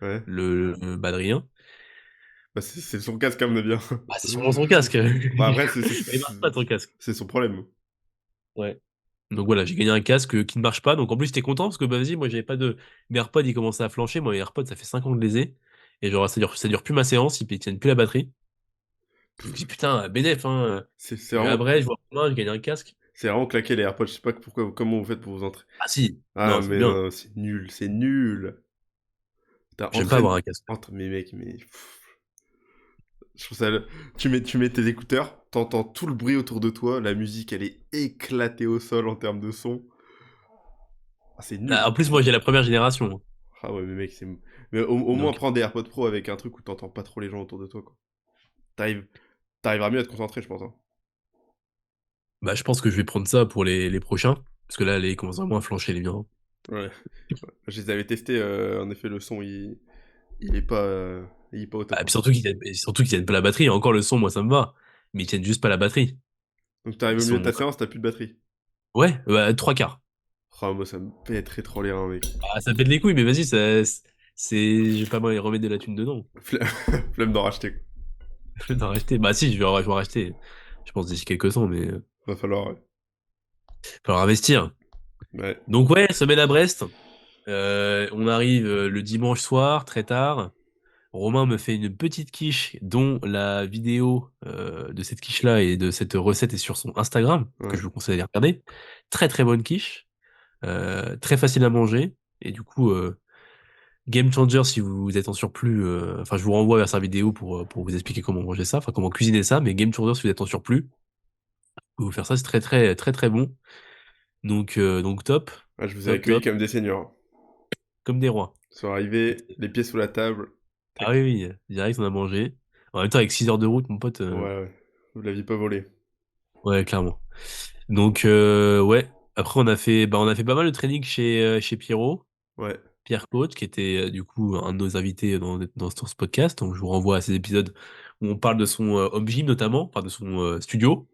Ouais. le Badrien. Bah, c'est son casque, quand même, bien. Bah, c'est sûrement son casque. Bah, après, Il marche pas ton casque. c'est son problème. Ouais. Donc voilà, j'ai gagné un casque qui ne marche pas. Donc en plus, j'étais content parce que bah vas-y, moi j'avais pas de. Mes AirPods ils commençaient à flancher. Moi, mes AirPods, ça fait 5 ans que je les ai. Et genre, ça dure plus ma séance, ils tiennent plus la batterie. Je me dis putain, bénéf, hein. C'est Je vais à vraiment. Brest, je vois Romain, je gagne un casque. C'est vraiment claqué les AirPods. Je sais pas pourquoi, comment vous faites pour vous entrer. Ah si, Ah, non, c'est mais bien. non, c'est nul, c'est nul. T'as J'aime pas avoir entraîne. un casque. Entre mes mecs, mais. Je trouve ça. Tu mets tes écouteurs, t'entends tout le bruit autour de toi, la musique elle est éclatée au sol en termes de son. Ah, c'est Ah, nul. en plus, moi j'ai la première génération. Ah ouais, mais mec, c'est. Mais au moins Donc, prends des AirPods Pro avec un truc où t'entends pas trop les gens autour de toi, quoi. T'arrives, t'arriveras mieux à te concentrer, je pense. Hein. bah, je pense que je vais prendre ça pour les prochains. Parce que là, les commencent vraiment à flancher les miens. Ouais. Je les avais testés, en effet, le son, il est pas, il est pas au top, Ah, puis hein. surtout qu'ils tiennent pas la batterie. Encore le son, moi, ça me va. Mais ils tiennent juste pas la batterie. Donc tu arrives Ils au milieu de sont, ta séance, tu plus de batterie? ouais, bah, trois quarts. Oh, moi, ça me pèterait trop les reins, mec. Ah, ça pète les couilles, mais vas-y, je vais pas mal remettre de la thune dedans. Flemme flemme d'en racheter, quoi. Je vais t'en racheter. Bah si, je vais en racheter. Je pense d'ici quelques temps, mais Va falloir, ouais. falloir investir. Ouais, Donc ouais, semaine à Brest. On arrive le dimanche soir, très tard. Romain me fait une petite quiche dont la vidéo de cette quiche-là et de cette recette est sur son Instagram, que ouais. je vous conseille d'aller regarder. Très très bonne quiche, très facile à manger. Et du coup, game changer si vous êtes en surplus. Enfin, je vous renvoie vers sa vidéo pour vous expliquer comment manger ça, enfin comment cuisiner ça. Mais game changer si vous êtes en surplus, vous pouvez vous faire ça, c'est très très très très bon. Donc top, Ah, je vous ai top accueillis top, comme des seigneurs. comme des rois. Ils sont arrivés, les pieds sous la table, Ah oui tac. oui, direct on a mangé. En même temps avec 6 heures de route, mon pote. Ouais, ouais. Vous l'aviez pas volé. Ouais, clairement. Donc ouais. Après on a fait pas mal de training chez Pierrot, Ouais. Pierre Coach, qui était du coup un de nos invités dans ce podcast. Donc je vous renvoie à ces épisodes où on parle de son home gym notamment, enfin de son studio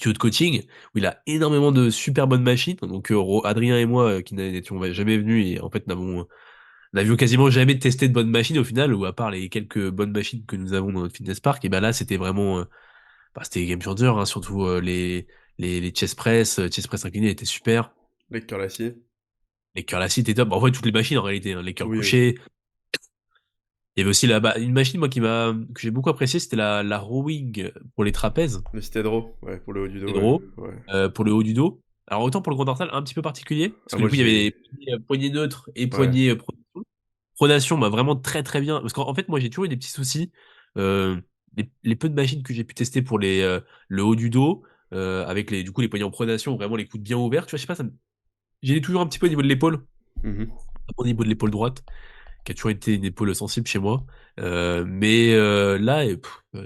de coaching, où il a énormément de super bonnes machines. Donc Adrien et moi qui n'étions jamais venus et en fait n'avions quasiment jamais testé de bonnes machines au final, ou à part les quelques bonnes machines que nous avons dans notre fitness park, et ben là c'était vraiment c'était game changer, hein, surtout les chest press inclinés étaient super. Les cœurs l'acier. Les curls acides étaient top. En fait, toutes les machines en réalité, hein, les curls Oui, oui. couchés. Il y avait aussi une machine moi que j'ai beaucoup appréciée, c'était la rowing pour les trapèzes, Le citadro, ouais, pour le haut du les dos, ouais. draws, Ouais. pour le haut du dos. Alors autant pour le grand dorsal, un petit peu particulier, parce Ah, que du moi, coup il y avait j'ai. les poignées neutres et Ouais. poignées pronation. Pronation, bah vraiment très très bien. Parce qu'en fait, moi j'ai toujours eu des petits soucis. Euh, les peu de machines que j'ai pu tester pour le haut du dos, avec du coup les poignets en pronation, vraiment les coudes bien ouverts, tu vois, je sais pas, j'ai toujours un petit peu au niveau de l'épaule, Mhm. au niveau de l'épaule droite, qui a toujours été une épaule sensible chez moi. Mais là,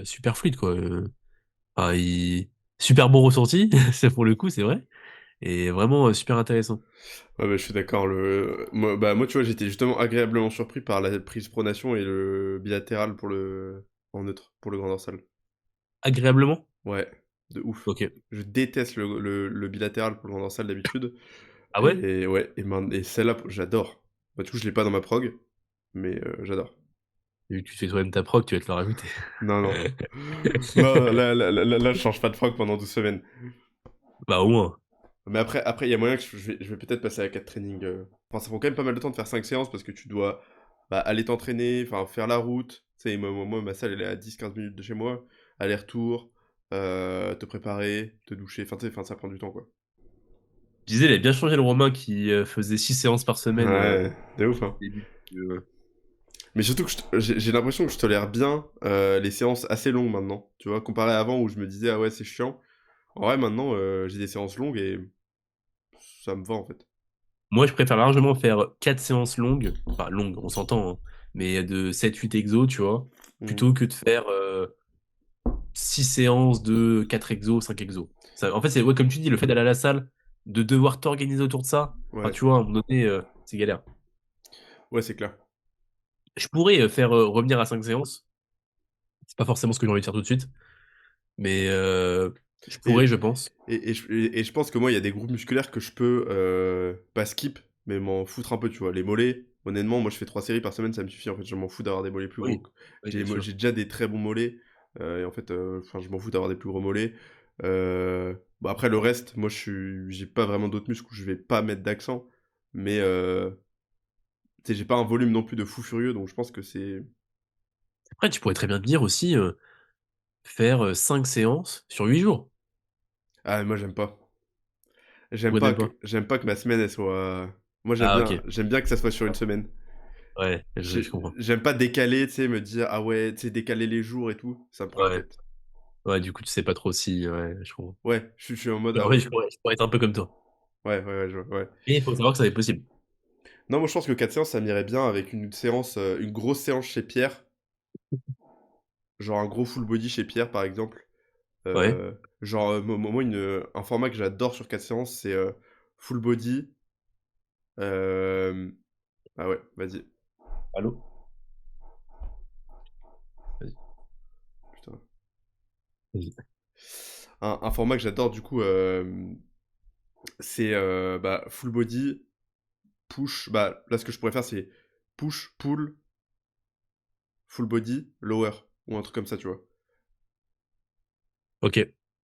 super fluide quoi. Enfin, super bon ressenti, c'est pour le coup, c'est vrai. Et vraiment super intéressant. Ouais, bah, je suis d'accord. Moi, tu vois, j'étais justement agréablement surpris par la prise pronation et le bilatéral en neutre, pour le grand dorsal. Agréablement? Ouais, de ouf. Ok. Je déteste le bilatéral pour le grand dorsal d'habitude. Ah ouais? Et ouais, et celle-là, j'adore. Bah, du coup, je l'ai pas dans ma prog, mais j'adore. Vu que tu fais toi-même ta prog, tu vas te la rajouter. Non, non. Non, là, je change pas de prog pendant 12 semaines. Bah au moins. Mais après, il y a moyen que je vais peut-être passer à 4 trainings. Enfin, ça prend quand même pas mal de temps de faire 5 séances parce que tu dois bah, aller t'entraîner, enfin faire la route. Tu sais, moi, ma salle, elle est à 10-15 minutes de chez moi. Aller-retour, te préparer, te doucher. Enfin, tu sais, ça prend du temps, quoi. Je disais, il a bien changé le Romain qui faisait 6 séances par semaine Ouais, de ouf, au hein. début. Mais surtout que j'ai l'impression que je tolère bien les séances assez longues maintenant. Tu vois, comparé à avant où je me disais, ah ouais, c'est chiant. En vrai, maintenant, j'ai des séances longues et ça me va, en fait. Moi, je préfère largement faire 4 séances longues, enfin longues, on s'entend, hein, mais de 7-8 exos, tu vois, Mhm. plutôt que de faire 6 séances de 4 exos, 5 exos. Ça, en fait, c'est ouais, comme tu dis, le fait d'aller à la salle, de devoir t'organiser autour de ça, enfin, Ouais, tu vois, à un moment donné, c'est galère. ouais, c'est clair. Je pourrais faire revenir à 5 séances, c'est pas forcément ce que j'ai envie de faire tout de suite, mais je pourrais, Et, je pense. et je pense que moi, il y a des groupes musculaires que je peux pas skip, mais m'en foutre un peu, tu vois. Les mollets, honnêtement, moi, je fais 3 séries par semaine, ça me suffit. En fait, je m'en fous d'avoir des mollets plus gros. Oui, oui, bien J'ai sûr. déjà des très bons mollets, et en fait, enfin, je m'en fous d'avoir des plus gros mollets. Bon, après, le reste, moi, j'ai pas vraiment d'autres muscles où je vais pas mettre d'accent, mais tu sais, j'ai pas un volume non plus de fou furieux, donc je pense que c'est. Après, tu pourrais très bien te dire aussi faire 5 séances sur 8 jours. Ah, moi, j'aime pas. Pourquoi t'aimes pas? J'aime pas que ma semaine, elle soit. Moi, Ah, ok. j'aime bien que ça soit sur une semaine. Ouais, je comprends. J'aime pas décaler, tu sais, me dire, ah ouais, tu sais, décaler les jours et tout, ça me prend la Ouais. tête. Ouais, du coup, tu sais pas trop si. Ouais, je comprends. Ouais, je suis en mode, Et ah en ouais, vrai, je pourrais être un peu comme toi. ouais. Mais il faut savoir que ça va être possible. Non, moi je pense que 4 séances, ça m'irait bien avec une séance, une grosse séance chez Pierre, genre un gros full body chez Pierre par exemple. Ouais. Genre, moi, un format que j'adore sur 4 séances, c'est full body, hem ah ouais, vas-y, Allô? Vas-y, putain. vas-y. Un format que j'adore du coup, c'est, bah, full body, push, bah, là ce que je pourrais faire c'est push, pull, full body, lower ou un truc comme ça, tu vois? Ok.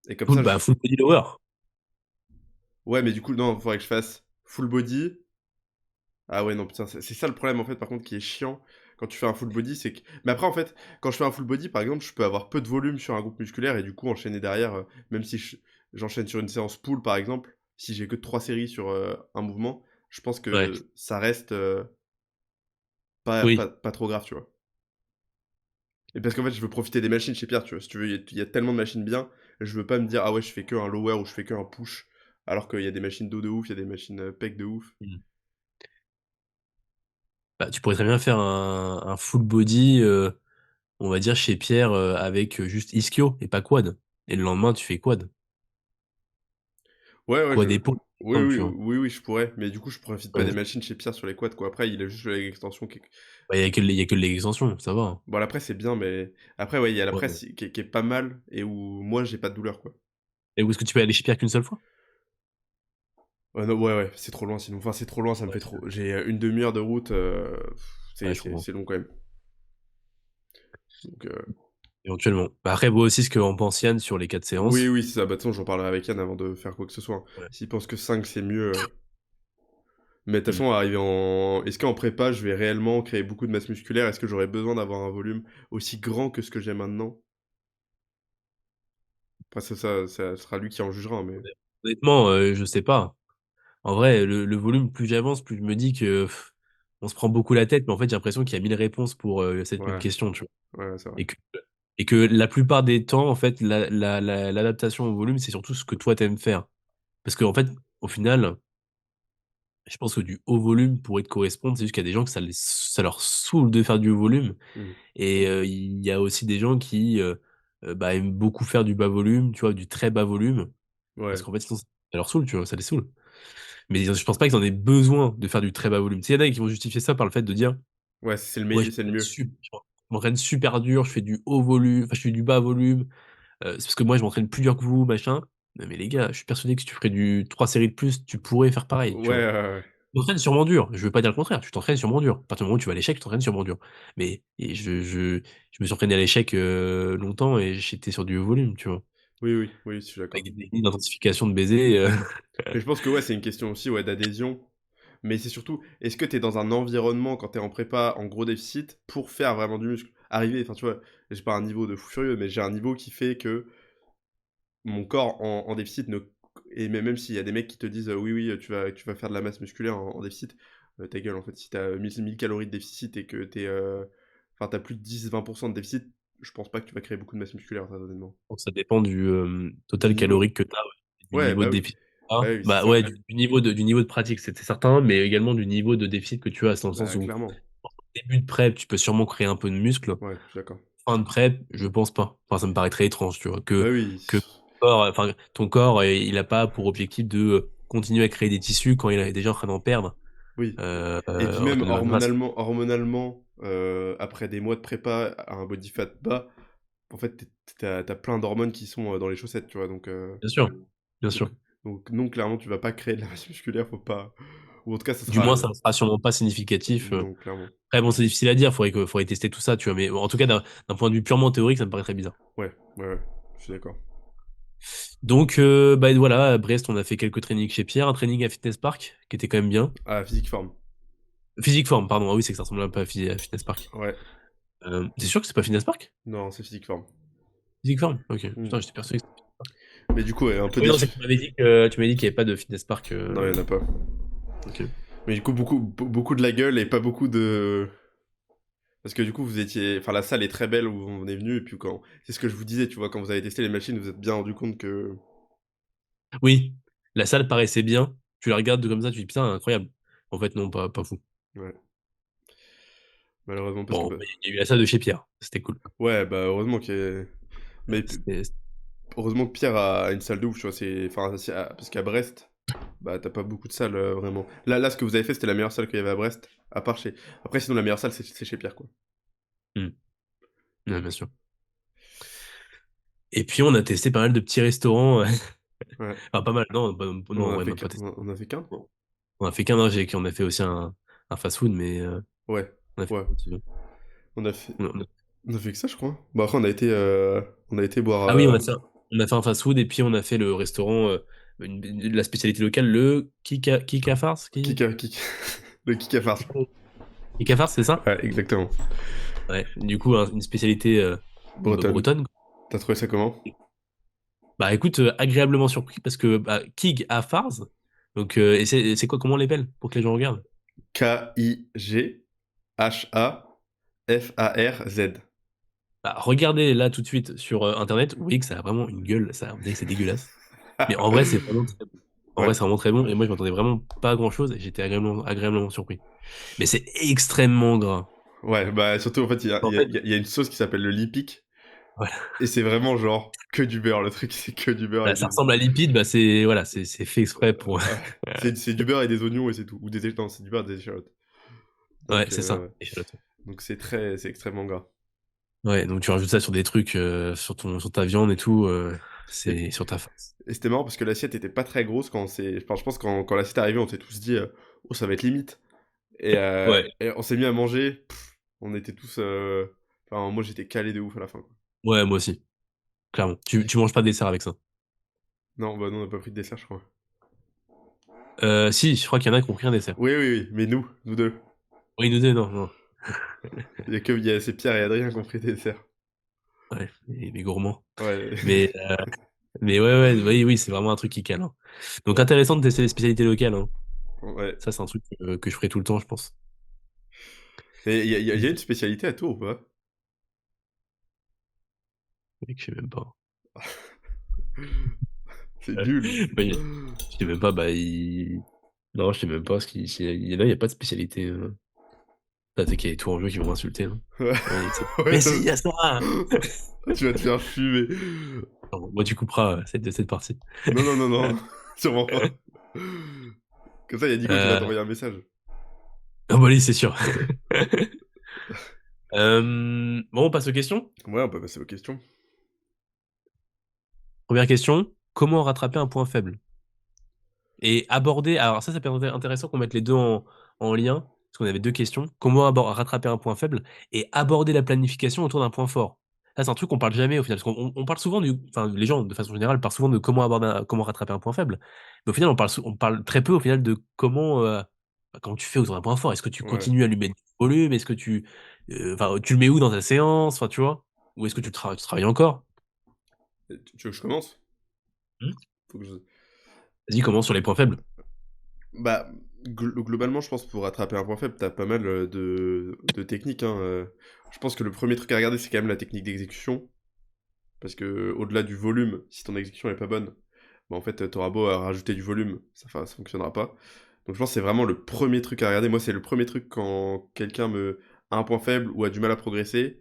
Et comme Full, ça bah, je full body lower. ouais, mais du coup non, faudrait que je fasse full body. Ah ouais, non, putain, c'est ça le problème, en fait, par contre, qui est chiant quand tu fais un full body, c'est que mais après, en fait, quand je fais un full body, par exemple, je peux avoir peu de volume sur un groupe musculaire et du coup enchaîner derrière, même si j'enchaîne sur une séance pull, par exemple, si j'ai que 3 séries sur, un mouvement, je pense Ouais. que ça reste, Oui. pas trop grave, tu vois? Et parce qu'en fait, je veux profiter des machines chez Pierre, tu vois? Si tu veux, il y a tellement de machines bien, je veux pas me dire: «Ah ouais, je fais que un lower ou je fais que un push», alors qu'il y a des machines dos de ouf, il y a des machines, pec de ouf. Mm. Bah, tu pourrais très bien faire un full body, on va dire, chez Pierre, avec juste ischio et pas quad. Et le lendemain, tu fais quad. Ouais, ouais, Quad épaule, oui, par exemple, oui, tu vois. oui, oui, je pourrais, mais du coup, je profite pas Ouais. des machines chez Pierre sur les quads, quoi. Après, il a juste le leg extension qui est Bah, il y a que les extensions, ça va, hein. bon, la presse, c'est bien, mais après, ouais, il y a la Ouais. presse qui est pas mal et où moi, j'ai pas de douleur, quoi. Et où est-ce que tu peux aller chez Pierre qu'une seule fois? Non, ouais, ouais, c'est trop loin sinon. Enfin, c'est trop loin, ça me Ouais, fait trop j'ai, 1/2 heure de route, ouais, je comprends. c'est long quand même. Donc Éventuellement. Bah, après, vois aussi ce qu'en pense Yann sur les 4 oui, séances. oui, c'est ça. Bah, de toute façon, j'en parlerai avec Yann avant de faire quoi que ce soit, hein. Ouais. S'il pense que 5 c'est mieux, mais de toute Mm. façon, arrivé en est-ce qu'en prépa, je vais réellement créer beaucoup de masse musculaire? Est-ce que j'aurais besoin d'avoir un volume aussi grand que ce que j'ai maintenant? Après ça sera lui qui en jugera, mais Honnêtement, je sais pas. En vrai, le volume, plus j'avance, plus je me dis que on se prend beaucoup la tête, mais en fait, j'ai l'impression qu'il y a 1000 réponses pour cette même ouais, question, tu vois. ouais, c'est vrai. Et que, et que la plupart des temps, en fait, l'adaptation au volume, c'est surtout ce que toi t'aimes faire. Parce qu'en fait, au final, je pense que du haut volume pourrait te correspondre. C'est juste qu'il y a des gens que ça leur saoule de faire du haut volume. Mmh. Et il y a aussi des gens qui bah, aiment beaucoup faire du bas volume, tu vois, du très bas volume. Parce Ouais, qu'en fait, sinon, ça leur saoule, tu vois, ça les saoule. Mais je pense pas qu'ils en aient besoin de faire du très bas volume. Tu sais, il y en a qui vont justifier ça par le fait de dire, ouais, c'est ouais, c'est le mieux. je m'entraîne super dur, je fais du haut volume, enfin, je fais du bas volume, c'est parce que moi, je m'entraîne plus dur que vous, machin. Non, mais les gars, je suis persuadé que si tu ferais du 3 séries de plus, tu pourrais faire pareil, tu Ouais, vois. ouais, ouais. Tu t'entraînes sûrement dur, je veux pas dire le contraire, tu t'entraînes sûrement dur. À partir du moment où tu vas à l'échec, tu t'entraînes sûrement dur. Mais je me suis entraîné à l'échec longtemps et j'étais sur du haut volume, tu vois. Oui, oui, oui, je suis Avec d'accord. des techniques d'intensification de baiser. Mais je pense que, ouais, c'est une question aussi, ouais, d'adhésion. Mais c'est surtout, est-ce que tu es dans un environnement quand tu es en prépa, en gros déficit, pour faire vraiment du muscle? Arriver, enfin, tu vois, j'ai pas un niveau de fou furieux, mais j'ai un niveau qui fait que mon corps en déficit ne et même s'il y a des mecs qui te disent: «Oui, oui, tu vas faire de la masse musculaire en déficit», ta gueule, en fait. Si tu as 1000 calories de déficit et que tu es, enfin, tu as plus de 10-20 de déficit, je pense pas que tu vas créer beaucoup de masse musculaire, très honnêtement. Donc ça dépend du Du total niveau. calorique que tu as, ouais, du Ouais, niveau bah de oui. déficit que tu Bah as. oui, c'est Bah ça. ouais, du niveau de pratique, c'est certain, mais également du niveau de déficit que tu as. C'est dans le sens Bah, où, clairement. début de prep, tu peux sûrement créer un peu de muscle. Ouais, je suis d'accord. Fin de prep, je pense pas. Enfin, ça me paraît très étrange, tu vois, Bah oui, que enfin, ton corps, il a pas pour objectif de continuer à créer des tissus quand il est déjà en train d'en perdre, oui. Et puis en même termes de masse. hormonalement, après des mois de prépa à un body fat bas, en fait, tu plein d'hormones qui sont, dans les chaussettes, tu vois? Bien sûr, bien Donc sûr. donc non, clairement, tu vas pas créer de la masse musculaire, faut pas ou en tout cas, ça Du sera moins, ça ne sera sûrement pas significatif. non, clairement. Après, bon, c'est difficile à dire, faudrait tester tout ça, tu vois, mais en tout cas, d'un point de vue purement théorique, ça me paraît très bizarre. Ouais, ouais, ouais, je suis d'accord. Donc, bah voilà, à Brest, on a fait quelques trainings chez Pierre, un training à Fitness Park, qui était quand même bien. Ah, physique forme. Physique Form, pardon, ah oui, c'est que ça ressemble un peu à Fitness Park. Ouais. T'es sûr que c'est pas Fitness Park? Non, c'est physique forme. Physique Form? Ok, Mmh. putain, j'étais persuadé que c'était. Mais du coup, ouais, un peu Ah oui, non, c'est déçu. que tu m'avais dit qu'il n'y avait pas de Fitness Park. Non, il y en a pas. Ok. Mais du coup, beaucoup de la gueule et pas beaucoup de parce que du coup, vous étiez enfin, la salle est très belle où on est venu et puis quand c'est ce que je vous disais, tu vois? Quand vous avez testé les machines, vous vous êtes bien rendu compte que Oui, la salle paraissait bien. Tu la regardes de comme ça, tu dis putain, incroyable. En fait, non, pas fou. ouais, malheureusement parce que, Bon, bah il y a eu la salle de chez Pierre, c'était cool. ouais, bah, heureusement qu'il y ait mais C'était heureusement que Pierre a une salle de ouf, tu vois? C'est enfin, parce qu'à Brest Bah, t'as pas beaucoup de salles, vraiment. Là, ce que vous avez fait, c'était la meilleure salle qu'il y avait à Brest, à part chez après sinon la meilleure salle, c'est chez Pierre, quoi. Hmm. Ouais, bien sûr. Et puis on a testé pas mal de petits restaurants. Ouais. Enfin, pas mal, non, On non, en a ouais, fait même qu'un pas testé. on a fait qu'un? On a fait qu'un, hein, on a fait aussi un fast-food, mais Ouais, on a fait ouais. aussi. On a fait On a- on a fait que ça, je crois. Bah, après on a été boire, Ah oui, on a fait un fast-food et puis on a fait le restaurant, la spécialité locale, le Kikafars, Kika le Kika farce. Kikafars, c'est ça? Ouais, exactement. Ouais, du coup, une spécialité Bretonne. bretonne. Tu trouvé ça comment? Bah écoute, agréablement surpris parce que Kig à Fars, donc et c'est quoi, comment on l'appelle pour que les gens regardent? Kighafarz. Bah, regardez là tout de suite sur internet, vous voyez que ça a vraiment une gueule, ça, on dirait que c'est dégueulasse. Mais en vrai, c'est vraiment très bon. En vrai, Ouais. c'est vraiment très bon et moi je m'attendais vraiment pas à grand-chose et j'étais agréablement surpris. Mais c'est extrêmement gras. Ouais, bah, surtout, en fait, il y a il En y a fait, il y a une sauce qui s'appelle le lipic voilà. et c'est vraiment genre que du beurre, le truc, c'est que du beurre et Bah, ça des ressemble à lipide, bah c'est voilà, c'est fait exprès pour. ouais, c'est du beurre et des oignons et c'est tout ou des non, c'est du beurre et des échalotes. Ouais, Donc c'est ça. Échalote. c'est extrêmement gras. Ouais, donc tu rajoutes ça sur des trucs, sur ta viande et tout, Et c'est sur ta face. et c'était marrant parce que l'assiette était pas très grosse quand c'est enfin, je pense quand l'assiette est arrivée, on s'est tous dit, «Oh, ça va être limite» Ouais, et on s'est mis à manger, on était tous, enfin, moi, j'étais calé de ouf à la fin, quoi. ouais, moi aussi, clairement. Tu manges pas de dessert avec ça. Non, bah, non, on n'a pas pris de dessert, je crois. Si, je crois qu'il y en a qui ont pris un dessert. Oui, oui, oui, mais nous 2. Oui, nous deux, non, non. C'est Pierre et Adrien qui ont pris des desserts. Ouais, les gourmands. Ouais. Mais, mais ouais, ouais, oui, oui, c'est vraiment un truc qui cale, hein. Donc Ouais. intéressant de tester les spécialités locales, hein. Ouais. Ça, c'est un truc que je ferai tout le temps, je pense. Et il y a une spécialité à Tours ou pas? Mec, je sais même pas. C'est nul. Ouais, je sais même pas, non, je sais même pas il y en a, il y a pas de spécialité. Peut-être qu'il y a des tours en jeu qui vont m'insulter, hein. Ouais, Ouais, ouais, mais si, il y a ça! tu vas te faire fumer. Non, moi, tu couperas cette partie. Non, non, non, non, sûrement pas. Comme ça, il y a Nico qui va Euh, t'envoyer un message. ah bah oui, c'est sûr. Bon, on passe aux questions. Ouais, on peut passer aux questions. Première question, comment rattraper un point faible? Et aborder, alors ça peut être intéressant qu'on mette les deux en lien, parce qu'on avait deux questions. Comment rattraper un point faible et aborder la planification autour d'un point fort? Ça, c'est un truc qu'on parle jamais au final, parce qu'on parle souvent enfin, les gens, de façon générale, parlent souvent de comment rattraper un point faible. Mais au final, on parle très peu au final de comment tu fais autour d'un point fort. Est-ce que tu Ouais. continues à lui mettre du volume? Est-ce que enfin, tu le mets où dans ta séance? Enfin, tu vois? Ou est-ce que tu travailles encore? Tu veux que je commence? Hmm. Faut que je Vas-y, commence sur les points faibles. Bah, globalement, je pense pour rattraper un point faible, t'as pas mal, de techniques, hein, je pense que le premier truc à regarder, c'est quand même la technique d'exécution. Parce que au delà du volume, si ton exécution est pas bonne, bah, en fait, tu beau à rajouter du volume, ça fonctionnera pas. Donc je pense que c'est vraiment le premier truc à regarder. Moi, c'est le premier truc quand quelqu'un a un point faible ou a du mal à progresser,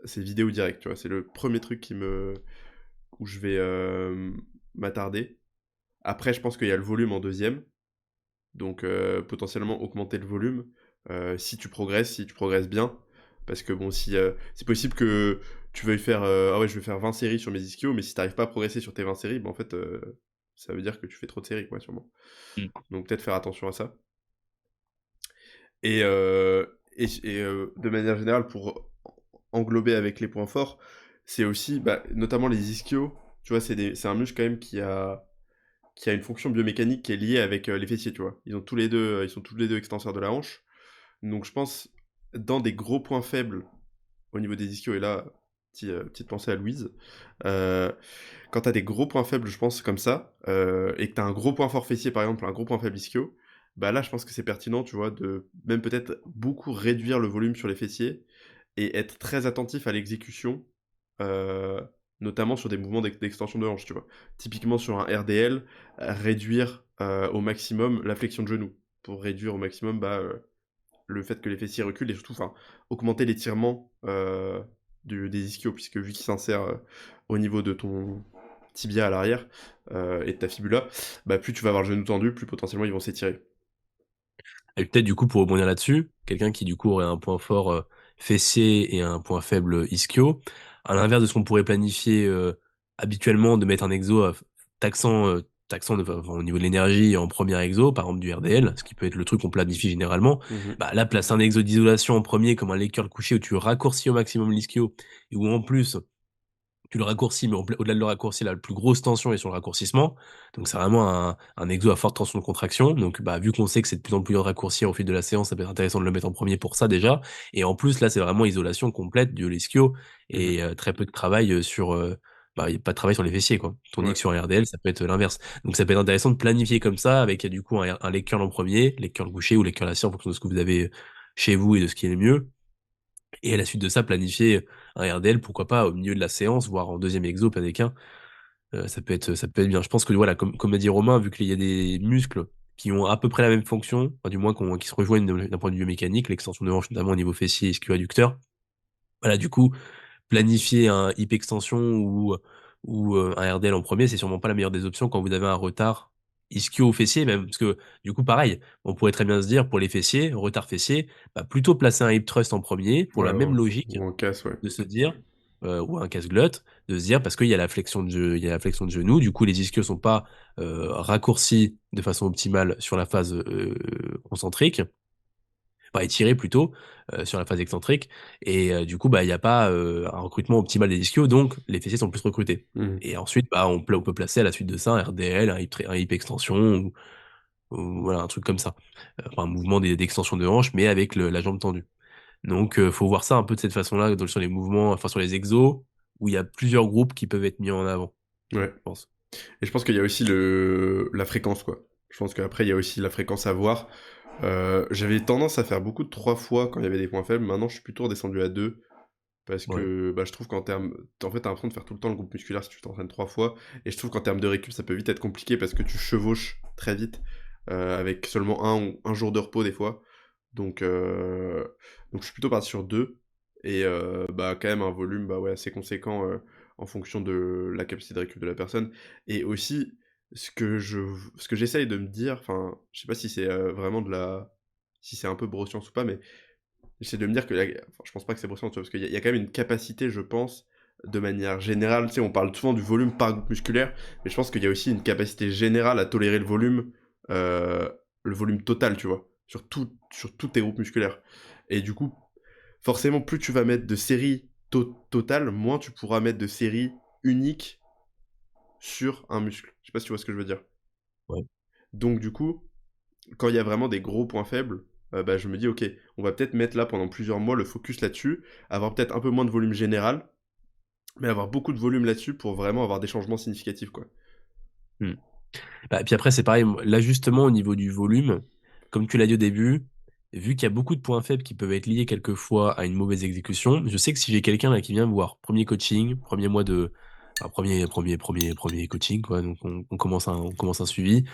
c'est vidéo direct, tu vois? C'est le premier truc où je vais, m'attarder. Après, je pense qu'il y a le volume en deuxième. Donc potentiellement augmenter le volume, si tu progresses bien. Parce que bon, si, c'est possible que tu veuilles faire, «Ah ouais, je vais faire 20 séries sur mes ischios», mais si tu arrives pas à progresser sur tes 20 séries, bah, en fait, ça veut dire que tu fais trop de séries, quoi, sûrement. Hmm. Donc peut-être faire attention à ça. De manière générale, pour englober avec les points forts, c'est aussi, bah, notamment les ischios, tu vois? C'est un muscle quand même qui a une fonction biomécanique qui est liée avec, les fessiers, tu vois? Ils sont tous les 2 extenseurs de la hanche. Donc je pense, dans des gros points faibles au niveau des ischios, et là, petite pensée à Louise, heu, quand tu as des gros points faibles, je pense comme ça, et que tu as un gros point fort fessier, par exemple, un gros point faible ischio, bah là, je pense que c'est pertinent, tu vois, de même peut-être beaucoup réduire le volume sur les fessiers et être très attentif à l'exécution, heu, notamment sur des mouvements d'extension de hanche, tu vois? Typiquement sur un RDL, réduire, au maximum la flexion de genou pour réduire au maximum, le fait que les fessiers reculent et surtout, enfin, augmenter l'étirement, des ischios puisque vu qu'ils s'insèrent, au niveau de ton tibia à l'arrière et de ta fibula, bah, plus tu vas avoir le genou tendu, plus potentiellement ils vont s'étirer. Et peut-être du coup pour rebondir là-dessus, quelqu'un qui du coup aurait un point fort fessier et un point faible ischio, à l'inverse de ce qu'on pourrait planifier habituellement de mettre un exo taxant enfin, au niveau de l'énergie en premier exo, par exemple du RDL, ce qui peut être le truc qu'on planifie généralement, Mmh. bah là placer un exo d'isolation en premier comme un leg curl couché où tu raccourcis au maximum l'ischio et où en plus tu le raccourcis, mais au-delà de le raccourci, la plus grosse tension est sur le raccourcissement. Donc, c'est vraiment un exo à forte tension de contraction. Donc, bah, vu qu'on sait que c'est de plus en plus dur de raccourcir au fil de la séance, ça peut être intéressant de le mettre en premier pour ça déjà. Et en plus, là, c'est vraiment isolation complète du l'ischio Mmh. et très peu de travail sur, bah, il y a pas de travail sur les fessiers, quoi. Tandis Ouais. que sur un RDL, ça peut être l'inverse. Donc, ça peut être intéressant de planifier comme ça avec, du coup, un leg curl en premier, leg curl couché ou leg curl assis en fonction de ce que vous avez chez vous et de ce qui est le mieux. Et à la suite de ça, planifier un RDL, pourquoi pas au milieu de la séance, voire en deuxième exo, pas des qu'un. Ça peut être bien. Je pense que voilà, comme a dit Romain, vu qu'il y a des muscles qui ont à peu près la même fonction, enfin, du moins qui se rejoignent d'un point de vue mécanique, l'extension de hanche notamment au niveau fessier, ischio-adducteur. Voilà, du coup, planifier un hip extension ou un RDL en premier, c'est sûrement pas la meilleure des options quand vous avez un retard ischio-fessier même, parce que du coup, pareil, on pourrait très bien se dire pour les fessiers, retard fessier, bah, plutôt placer un hip thrust en premier pour Ouais, la même logique ou en casse, ouais. de se dire, ou un casse-glotte, de se dire parce qu'il y a la flexion il y a la flexion de genou, du coup les ischios sont pas raccourcis de façon optimale sur la phase concentrique, pas étirés plutôt sur la phase excentrique, et du coup bah il n'y a pas un recrutement optimal des ischios, donc les fessiers sont plus recrutés. Mmh. Et ensuite bah on peut placer à la suite de ça un RDL, un hip extension ou voilà un truc comme ça, enfin un mouvement d'extension de hanche mais avec la jambe tendue. Donc, faut voir ça un peu de cette façon-là, sur les mouvements, enfin sur les exos, où il y a plusieurs groupes qui peuvent être mis en avant, Ouais. je pense. Et je pense qu'il y a aussi la fréquence, quoi. Je pense qu'après, il y a aussi la fréquence à voir. J'avais tendance à faire beaucoup de 3 fois quand il y avait des points faibles. Maintenant, je suis plutôt redescendu à 2 parce Ouais. que bah, je trouve en fait, t'as l'impression de faire tout le temps le groupe musculaire si tu t'entraînes 3 fois. Et je trouve qu'en termes de récup, ça peut vite être compliqué parce que tu chevauches très vite avec seulement un jour de repos des fois. Donc, euh, donc je suis plutôt parti sur 2 et bah, quand même un volume bah, ouais, assez conséquent en fonction de la capacité de récup de la personne. Et aussi, ce que j'essaye de me dire, enfin, je sais pas si c'est vraiment si c'est un peu broscience ou pas, mais j'essaie de me dire enfin, je pense pas que c'est broscience, tu vois, parce qu'il y a quand même une capacité, je pense, de manière générale, tu sais, on parle souvent du volume par groupe musculaire, mais je pense qu'il y a aussi une capacité générale à tolérer euh, le volume total, tu vois, sur tous tes groupes musculaires. Et du coup, forcément, plus tu vas mettre de séries totales, moins tu pourras mettre de séries uniques sur un muscle. Je sais pas si tu vois ce que je veux dire. Ouais. Donc du coup, quand il y a vraiment des gros points faibles, bah, je me dis, ok, on va peut-être mettre là pendant plusieurs mois le focus là-dessus, avoir peut-être un peu moins de volume général, mais avoir beaucoup de volume là-dessus pour vraiment avoir des changements significatifs, quoi. Mmh. Bah, puis après, c'est pareil, l'ajustement au niveau du volume, comme tu l'as dit au début, vu qu'il y a beaucoup de points faibles qui peuvent être liés quelquefois à une mauvaise exécution, je sais que si j'ai quelqu'un là qui vient me voir, premier coaching, premier mois de, enfin, premier coaching, quoi, donc on commence un suivi.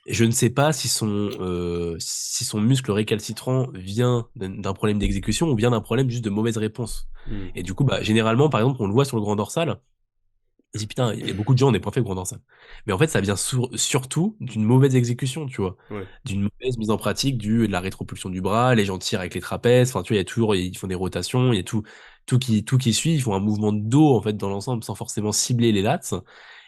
Et je ne sais pas si son muscle récalcitrant vient d'un problème d'exécution ou bien d'un problème juste de mauvaise réponse. Hmm. Et du coup, bah, généralement, par exemple, on le voit sur le grand dorsal. On se dit, putain, il y a beaucoup de gens, on est pas fait le grand dorsal. Mais en fait, ça vient surtout d'une mauvaise exécution, tu vois. Ouais, D'une mauvaise mise en pratique de la rétropulsion du bras, les gens tirent avec les trapèzes, enfin, tu vois, il y a toujours, ils font des rotations, il y a tout qui suit, ils font un mouvement de dos, en fait, dans l'ensemble, sans forcément cibler les lats.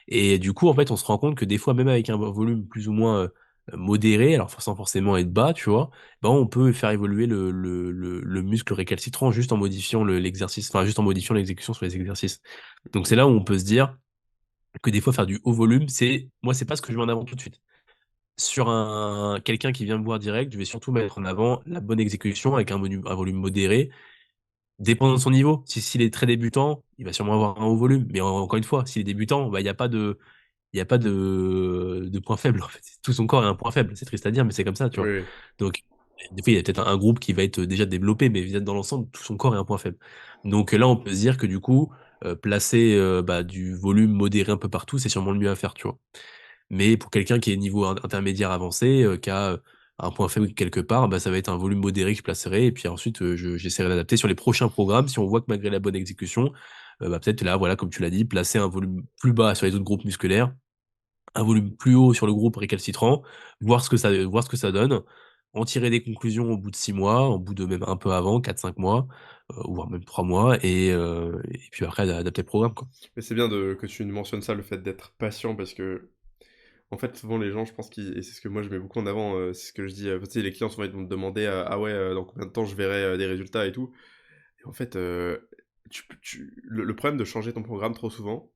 Et du coup, en fait, on se rend compte que des fois, même avec un volume plus ou moins modéré, alors sans forcément être bas, tu vois, ben on peut faire évoluer le muscle récalcitrant juste en modifiant l'exercice, enfin juste en modifiant l'exécution sur les exercices. Donc c'est là où on peut se dire que des fois faire du haut volume, moi c'est pas ce que je mets en avant tout de suite. Sur quelqu'un qui vient me voir direct, je vais surtout mettre en avant la bonne exécution avec un volume modéré, dépendant de son niveau. S'il est très débutant, il va sûrement avoir un haut volume. Mais encore une fois, s'il est débutant, bah, il y a pas de point faible, en fait. Tout son corps est un point faible. C'est triste à dire, mais c'est comme ça, tu oui, vois. oui. Donc, des fois, il y a peut-être un groupe qui va être déjà développé, mais dans l'ensemble, tout son corps est un point faible. Donc là, on peut se dire que du coup, placer bah, du volume modéré un peu partout, c'est sûrement le mieux à faire, tu vois. Mais pour quelqu'un qui est niveau intermédiaire avancé, qui a un point faible quelque part, bah, ça va être un volume modéré que je placerai. Et puis ensuite, j'essaierai d'adapter sur les prochains programmes. Si on voit que malgré la bonne exécution, bah, peut-être là, voilà, comme tu l'as dit, placer un volume plus bas sur les autres groupes musculaires, un volume plus haut sur le groupe récalcitrant, voir ce que ça donne, en tirer des conclusions au bout de 6 mois, au bout de même un peu avant, 4 5 mois, voire même 3 mois, et puis après adapter le programme, quoi. Mais c'est bien que tu mentionnes ça, le fait d'être patient, parce que, en fait, souvent les gens, je pense qu'ils et c'est ce que moi je mets beaucoup en avant, c'est ce que je dis, tu sais, les clients souvent ils vont me demander, «Ah ouais, dans combien de temps je verrai, des résultats et tout?» Et en fait, le problème de changer ton programme trop souvent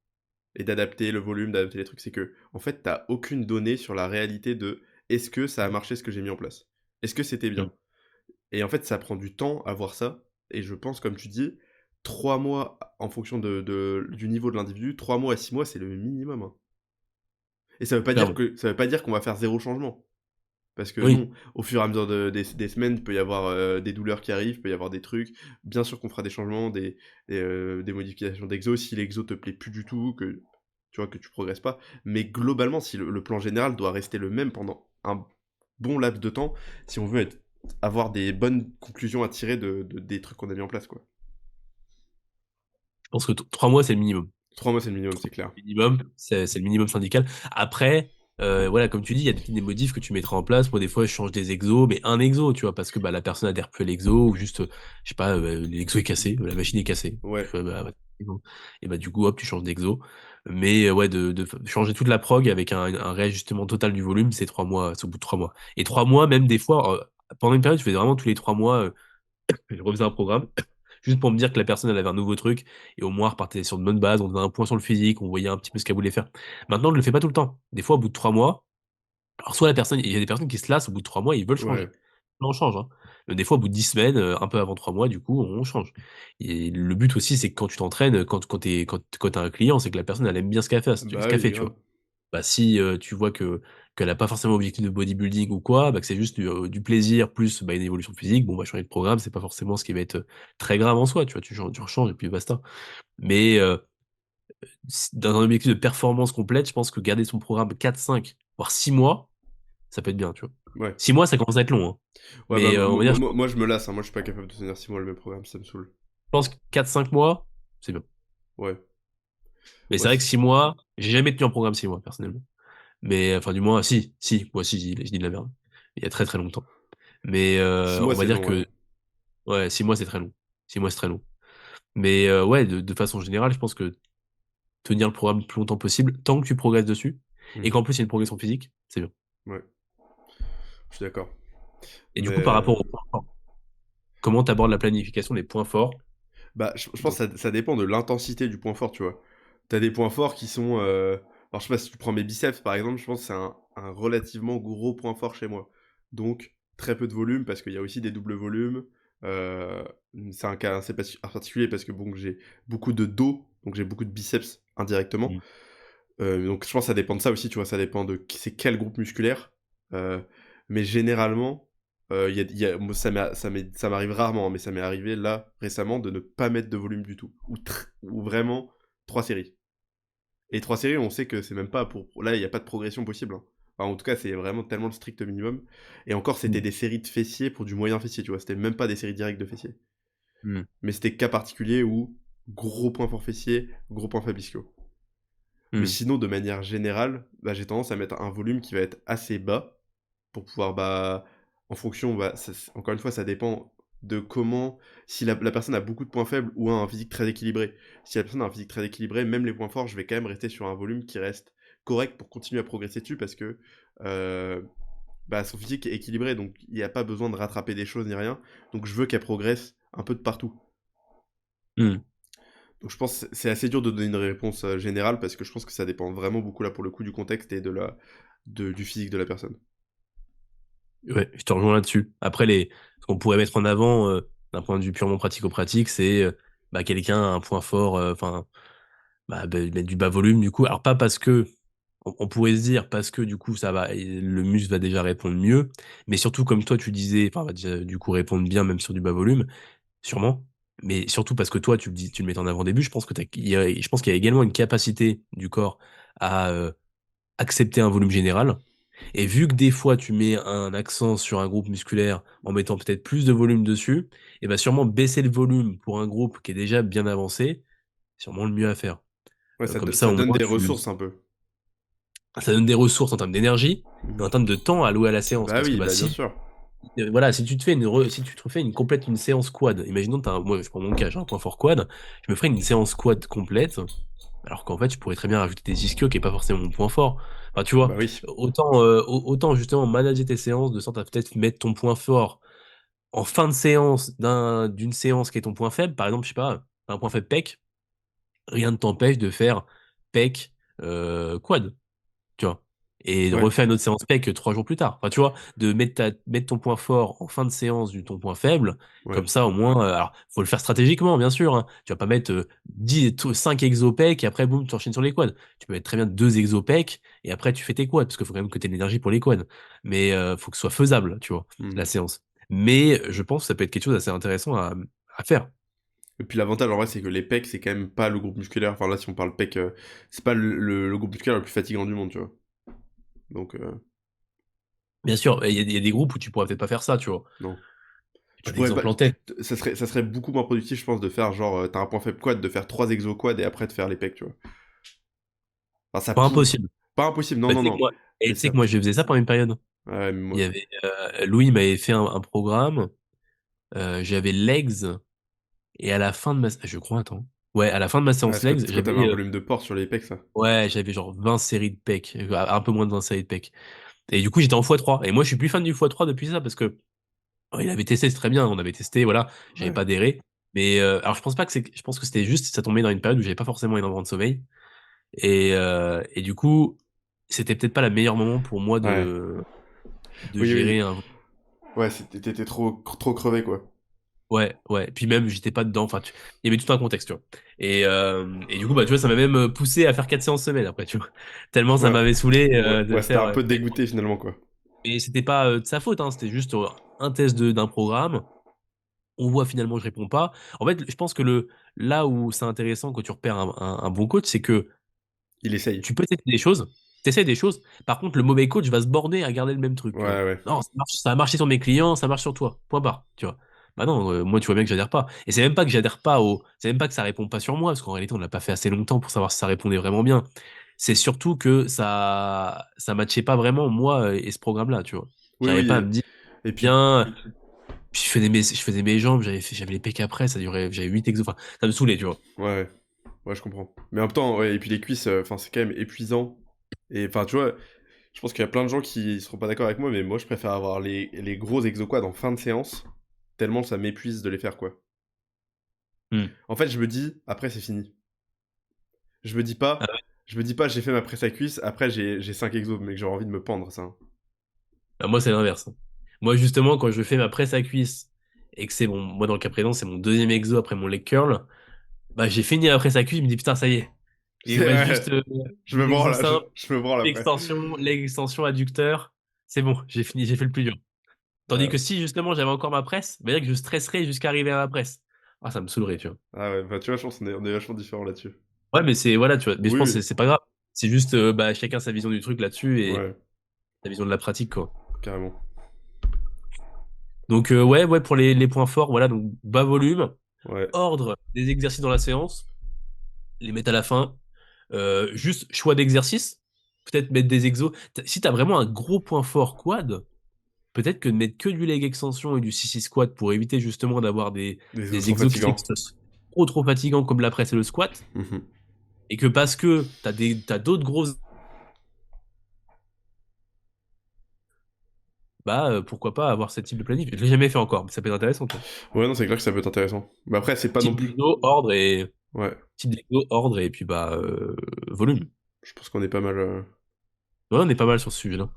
et d'adapter le volume, d'adapter les trucs, c'est que en fait, tu aucune donnée sur la réalité de: «Est-ce que ça a marché ce que j'ai mis en place? Est-ce que c'était Mmh. bien?» Et en fait, ça prend du temps à voir ça et je pense, comme tu dis, 3 mois en fonction du niveau de l'individu, 3 mois à 6 mois, c'est le minimum, hein. Et Clairement. ça veut pas dire qu'on va faire zéro changement. Parce que Oui. non, au fur et à mesure des semaines, il peut y avoir, des douleurs qui arrivent, il peut y avoir des trucs. Bien sûr qu'on fera des changements, des modifications d'exo si l'exo te plaît plus du tout, que tu vois, que tu progresses pas. Mais globalement, si le plan général doit rester le même pendant un bon laps de temps, si on veut avoir des bonnes conclusions à tirer des trucs qu'on a mis en place, quoi. Je pense que 3 mois, c'est le minimum. 3 mois, c'est le minimum, c'est clair. Minimum, c'est le minimum syndical. Après, voilà, comme tu dis, il y a des modifs que tu mettras en place. Moi, des fois, je change des exos, mais un exo, tu vois, parce que bah, la personne adhère plus à l'exo, ou juste, je sais pas, l'exo est cassé, la machine est cassée. Tu Ouais, fais, bah, ouais, et bah, du coup, hop, tu changes d'exo. Mais ouais, de changer toute la prog avec un réajustement total du volume, c'est 3 mois, c'est au bout de 3 mois. Et 3 mois, même des fois, pendant une période, je faisais vraiment tous les 3 mois, je refaisais un programme. Juste pour me dire que la personne, elle avait un nouveau truc, et au moins, on repartait sur de bonnes bases, on faisait un point sur le physique, on voyait un petit peu ce qu'elle voulait faire. Maintenant, je le fais pas tout le temps. Des fois, au bout de 3 mois, alors soit la personne, il y a des personnes qui se lassent au bout de 3 mois, ils veulent changer. ouais. Là, on change, hein. Des fois, au bout de 10 semaines, un peu avant 3 mois, du coup, on change. Et le but aussi, c'est que quand tu t'entraînes, quand t'as un client, c'est que la personne, elle aime bien ce Bah qu'elle oui, fait, tu grave. vois. Bah, si tu vois qu'elle a pas forcément objectif de bodybuilding ou quoi, bah, que c'est juste du plaisir plus bah, une évolution physique, bon, bah, changer de programme, c'est pas forcément ce qui va être très grave en soi, tu vois, tu rechanges et puis basta. Mais dans un objectif de performance complète, je pense que garder son programme 4 5 voire 6 mois, ça peut être bien, tu vois. Ouais. 6 mois, ça commence à être long, hein. Ouais, bah, Mais on va dire, je moi, je me lasse, hein. Moi, je suis pas capable de tenir 6 mois le même programme, ça me saoule. pense que 4 5 mois, c'est bien. Ouais. Mais c'est Ouais, vrai que 6 mois, j'ai jamais tenu un programme 6 mois, personnellement. Mais enfin, du moins, si, moi, si, je dis de la merde. Il y a très très longtemps. Mais 6 mois, on va c'est dire long, ouais. que, ouais, 6 mois, c'est très long. 6 mois, c'est très long. Mais ouais, de façon générale, je pense que tenir le programme le plus longtemps possible, tant que tu progresses dessus, et Mmh. qu'en plus, il y a une progression physique, c'est bien. Ouais, je suis d'accord. Et du Mais coup, par rapport aux points forts, comment tu abordes la planification des points forts? bah, je pense que ça dépend de l'intensité du point fort, tu vois? Tu as des points forts qui sont, alors je sais pas si tu prends mes biceps, par exemple, je pense que c'est un relativement gros point fort chez moi. Donc très peu de volume parce qu'il y a aussi des doubles volumes. Heu, c'est un cas assez particulier parce que bon, j'ai beaucoup de dos, donc j'ai beaucoup de biceps indirectement. Mmh. Donc je pense que ça dépend de ça aussi, tu vois? Ça dépend de c'est quel groupe musculaire, heu, mais généralement, il y a moi ça m'arrive rarement, hein, mais ça m'est arrivé là, récemment, de ne pas mettre de volume du tout ou vraiment 3 séries et 3 séries, on sait que c'est même pas là, il y a pas de progression possible, hein. Enfin, en tout cas, c'est vraiment tellement le strict minimum et encore, c'était Mmh. des séries de fessiers pour du moyen fessier, tu vois? C'était même pas des séries directes de fessiers. Mmh. Mais c'était cas particulier où gros point fort fessier, gros point faible ischio. Mais Mmh. sinon, de manière générale, bah, j'ai tendance à mettre un volume qui va être assez bas pour pouvoir, bah, en fonction, bah, encore une fois, ça dépend de comment si la personne a beaucoup de points faibles ou a un physique très équilibré. Si la personne a un physique très équilibré, même les points forts, je vais quand même rester sur un volume qui reste correct pour continuer à progresser dessus parce que, bah, son physique est équilibré, donc il y a pas besoin de rattraper des choses ni rien. Donc je veux qu'elle progresse un peu de partout. Mmh. Donc je pense que c'est assez dur de donner une réponse, générale parce que je pense que ça dépend vraiment beaucoup là pour le coup du contexte et du physique de la personne. Ouais, je te rejoins là-dessus. Après, ce qu'on pourrait mettre en avant, d'un point de vue purement pratico-pratique, c'est bah, quelqu'un a un point fort, enfin, mettre du bas volume, du coup. Alors, pas parce que, on pourrait se dire, parce que du coup, ça va, et le muscle va déjà répondre mieux, mais surtout, comme toi, tu disais, enfin, va déjà, du coup, répondre bien, même sur du bas volume, sûrement. Mais surtout parce que toi, tu le mets en avant au début, je pense je pense qu'il y a également une capacité du corps à accepter un volume général. Et vu que des fois tu mets un accent sur un groupe musculaire en mettant peut-être plus de volume dessus, et bah sûrement baisser le volume pour un groupe qui est déjà bien avancé, c'est sûrement le mieux à faire. Ouais, Comme ça ça au donne moins des ressources un peu. ça donne des ressources en termes d'énergie et en Mhm. termes de temps alloué à la séance. Bah Parce que oui, bah bah bien si sûr. voilà, si tu te refais une séance quad, imaginons moi je prends mon cas, j'ai un point fort quad, je me ferais une séance quad complète, alors qu'en fait je pourrais très bien rajouter des ischios qui est pas forcément mon point fort. Enfin tu Bah vois, oui. autant justement manager tes séances de sorte à peut-être mettre ton point fort en fin de séance d'une séance qui est ton point faible, par exemple, je sais pas, un point faible pec, rien ne t'empêche de faire pec quad, tu vois. Et de Ouais, refaire une autre séance pec 3 jours plus tard. Enfin, tu vois, de mettre ton point fort en fin de séance du ton point faible, ouais. comme ça au moins, alors, faut le faire stratégiquement, bien sûr, hein. Tu vas pas mettre 5 exo pec et après, boum, tu enchaînes sur les quads. Tu peux mettre très bien 2 exo pec et après, tu fais tes quads, parce qu'il faut quand même que tu aies de l'énergie pour les quads. Mais faut que ce soit faisable, tu vois, la Mhm. séance. Mais je pense que ça peut être quelque chose d'assez intéressant à faire. Et puis l'avantage en vrai, c'est que les pecs, c'est quand même pas le groupe musculaire. Enfin là, si on parle pec, c'est pas le groupe musculaire le plus fatigant du monde, tu vois. Donc, Bien sûr, il y a des groupes où tu pourrais peut-être pas faire ça, tu vois. non. J'ai pas Tu pourrais pas. d'exemple en tête. Ça serait beaucoup moins productif, je pense, de faire genre, t'as un point faible quad, de faire 3 exos quad et après de faire les pecs, tu vois. Enfin, ça Pas pour. impossible. Pas impossible, non, Bah, non, non. tu Mais sais ça. que moi, je faisais ça pendant une période. Ouais, mais Il moi. y avait, Louis m'avait fait un programme. J'avais legs et à la fin de je crois, attends. Ouais, à la fin de ma Ouais, séance legs, c'est quand t'avais un volume de porte sur les pecs, ça. j'avais genre 20 séries de pecs, un peu moins de 20 séries de pecs. Et du coup, j'étais en x3. Et moi, je suis plus fan du x3 depuis ça parce que il avait testé, c'est très bien. On avait testé, voilà. J'avais Ouais. pas adhéré. Mais alors, je pense pas que je pense que c'était juste, ça tombait dans une période où j'avais pas forcément énormément de sommeil. Et du coup, c'était peut-être pas le meilleur moment pour moi Ouais. de Oui, oui. gérer un. Ouais, t'étais trop crevé, quoi. Ouais, ouais. Puis même, j'étais pas dedans. Enfin, il y avait tout un contexte, tu vois. Et du coup, bah, tu vois, ça m'a même poussé à faire 4 séances semaine après, tu vois. Tellement ça Ouais. m'avait saoulé Ouais, de ouais, c'était faire. un peu dégoûté finalement, quoi. Mais c'était pas de sa faute, hein. C'était juste un test d'un programme. On voit finalement, je réponds pas. En fait, je pense que là où c'est intéressant quand tu repères un bon coach, c'est que Il essaye. tu peux tester des choses, t'essaies des choses. Par contre, le mauvais coach va se borner à garder le même truc, tu vois. Ouais, ouais. Non, ça a marché sur mes clients, ça marche sur toi. Point barre, tu vois. Bah non, moi, tu vois bien que j'adhère pas. Et c'est même pas que j'adhère pas c'est même pas que ça répond pas sur moi, parce qu'en réalité, on l'a pas fait assez longtemps pour savoir si ça répondait vraiment bien. C'est surtout que ça matchait pas vraiment, moi et ce programme-là, tu vois. Oui, J'arrivais pas à oui. me dire, Et puis, bien, puis je faisais mes jambes, j'avais les pecs après, j'avais 8 exos, enfin, ça me saoulait, tu vois. ouais, ouais, je comprends. Mais en même temps, ouais, et puis les cuisses, enfin, c'est quand même épuisant. Et enfin, tu vois, je pense qu'il y a plein de gens qui seront pas d'accord avec moi, mais moi, je préfère avoir les gros exoquads en fin de séance, tellement ça m'épuise de les faire, quoi. Hmm. En fait, je me dis, après, c'est fini. Je me dis Ah pas, ouais. j'ai fait ma presse à cuisse, après, j'ai 5 exos, mais que j'aurais envie de me pendre, ça. Bah, moi, c'est l'inverse. Moi, justement, quand je fais ma presse à cuisse et que c'est moi, dans le cas présent, c'est mon deuxième exo après mon leg curl, bah, j'ai fini la presse à cuisse, je me dis, putain, ça y est. Il me reste juste Ouais, je me les exos branle, simples, je me branle après. l'extension adducteur. C'est bon, j'ai fini, j'ai fait le plus dur. Tandis que Ouais. si, justement, j'avais encore ma presse, bah, dire que je stresserais jusqu'à arriver à ma presse. Ah, ça me saoulerait, tu vois. Ah ouais, bah tu vois, je pense on est vachement différents là-dessus. Ouais, mais voilà, tu vois. Mais je Oui, pense que oui. c'est pas grave. C'est juste, bah, chacun sa vision du truc là-dessus et Ouais, sa vision de la pratique, quoi. carrément. Donc, ouais, pour les points forts, voilà, donc bas volume, Ouais. ordre des exercices dans la séance, les mettre à la fin. Juste choix d'exercice, peut-être mettre des exos. Si t'as vraiment un gros point fort quad, peut-être que de mettre que du leg extension et du 6-6 squat pour éviter justement d'avoir Des autres des trop fatigants. exocycles trop fatigants comme la presse et le squat, Mhm. et que parce que t'as d'autres grosses, bah pourquoi pas avoir ce type de planif. Je l'ai jamais fait encore, mais ça peut être intéressant, toi. Ouais, non, c'est clair que ça peut être intéressant. Mais après, c'est pas non Type plus. d'exo, ordre et Ouais, type d'exo, ordre et puis bah volume. je pense qu'on est pas mal. Ouais, on est pas mal sur ce sujet-là.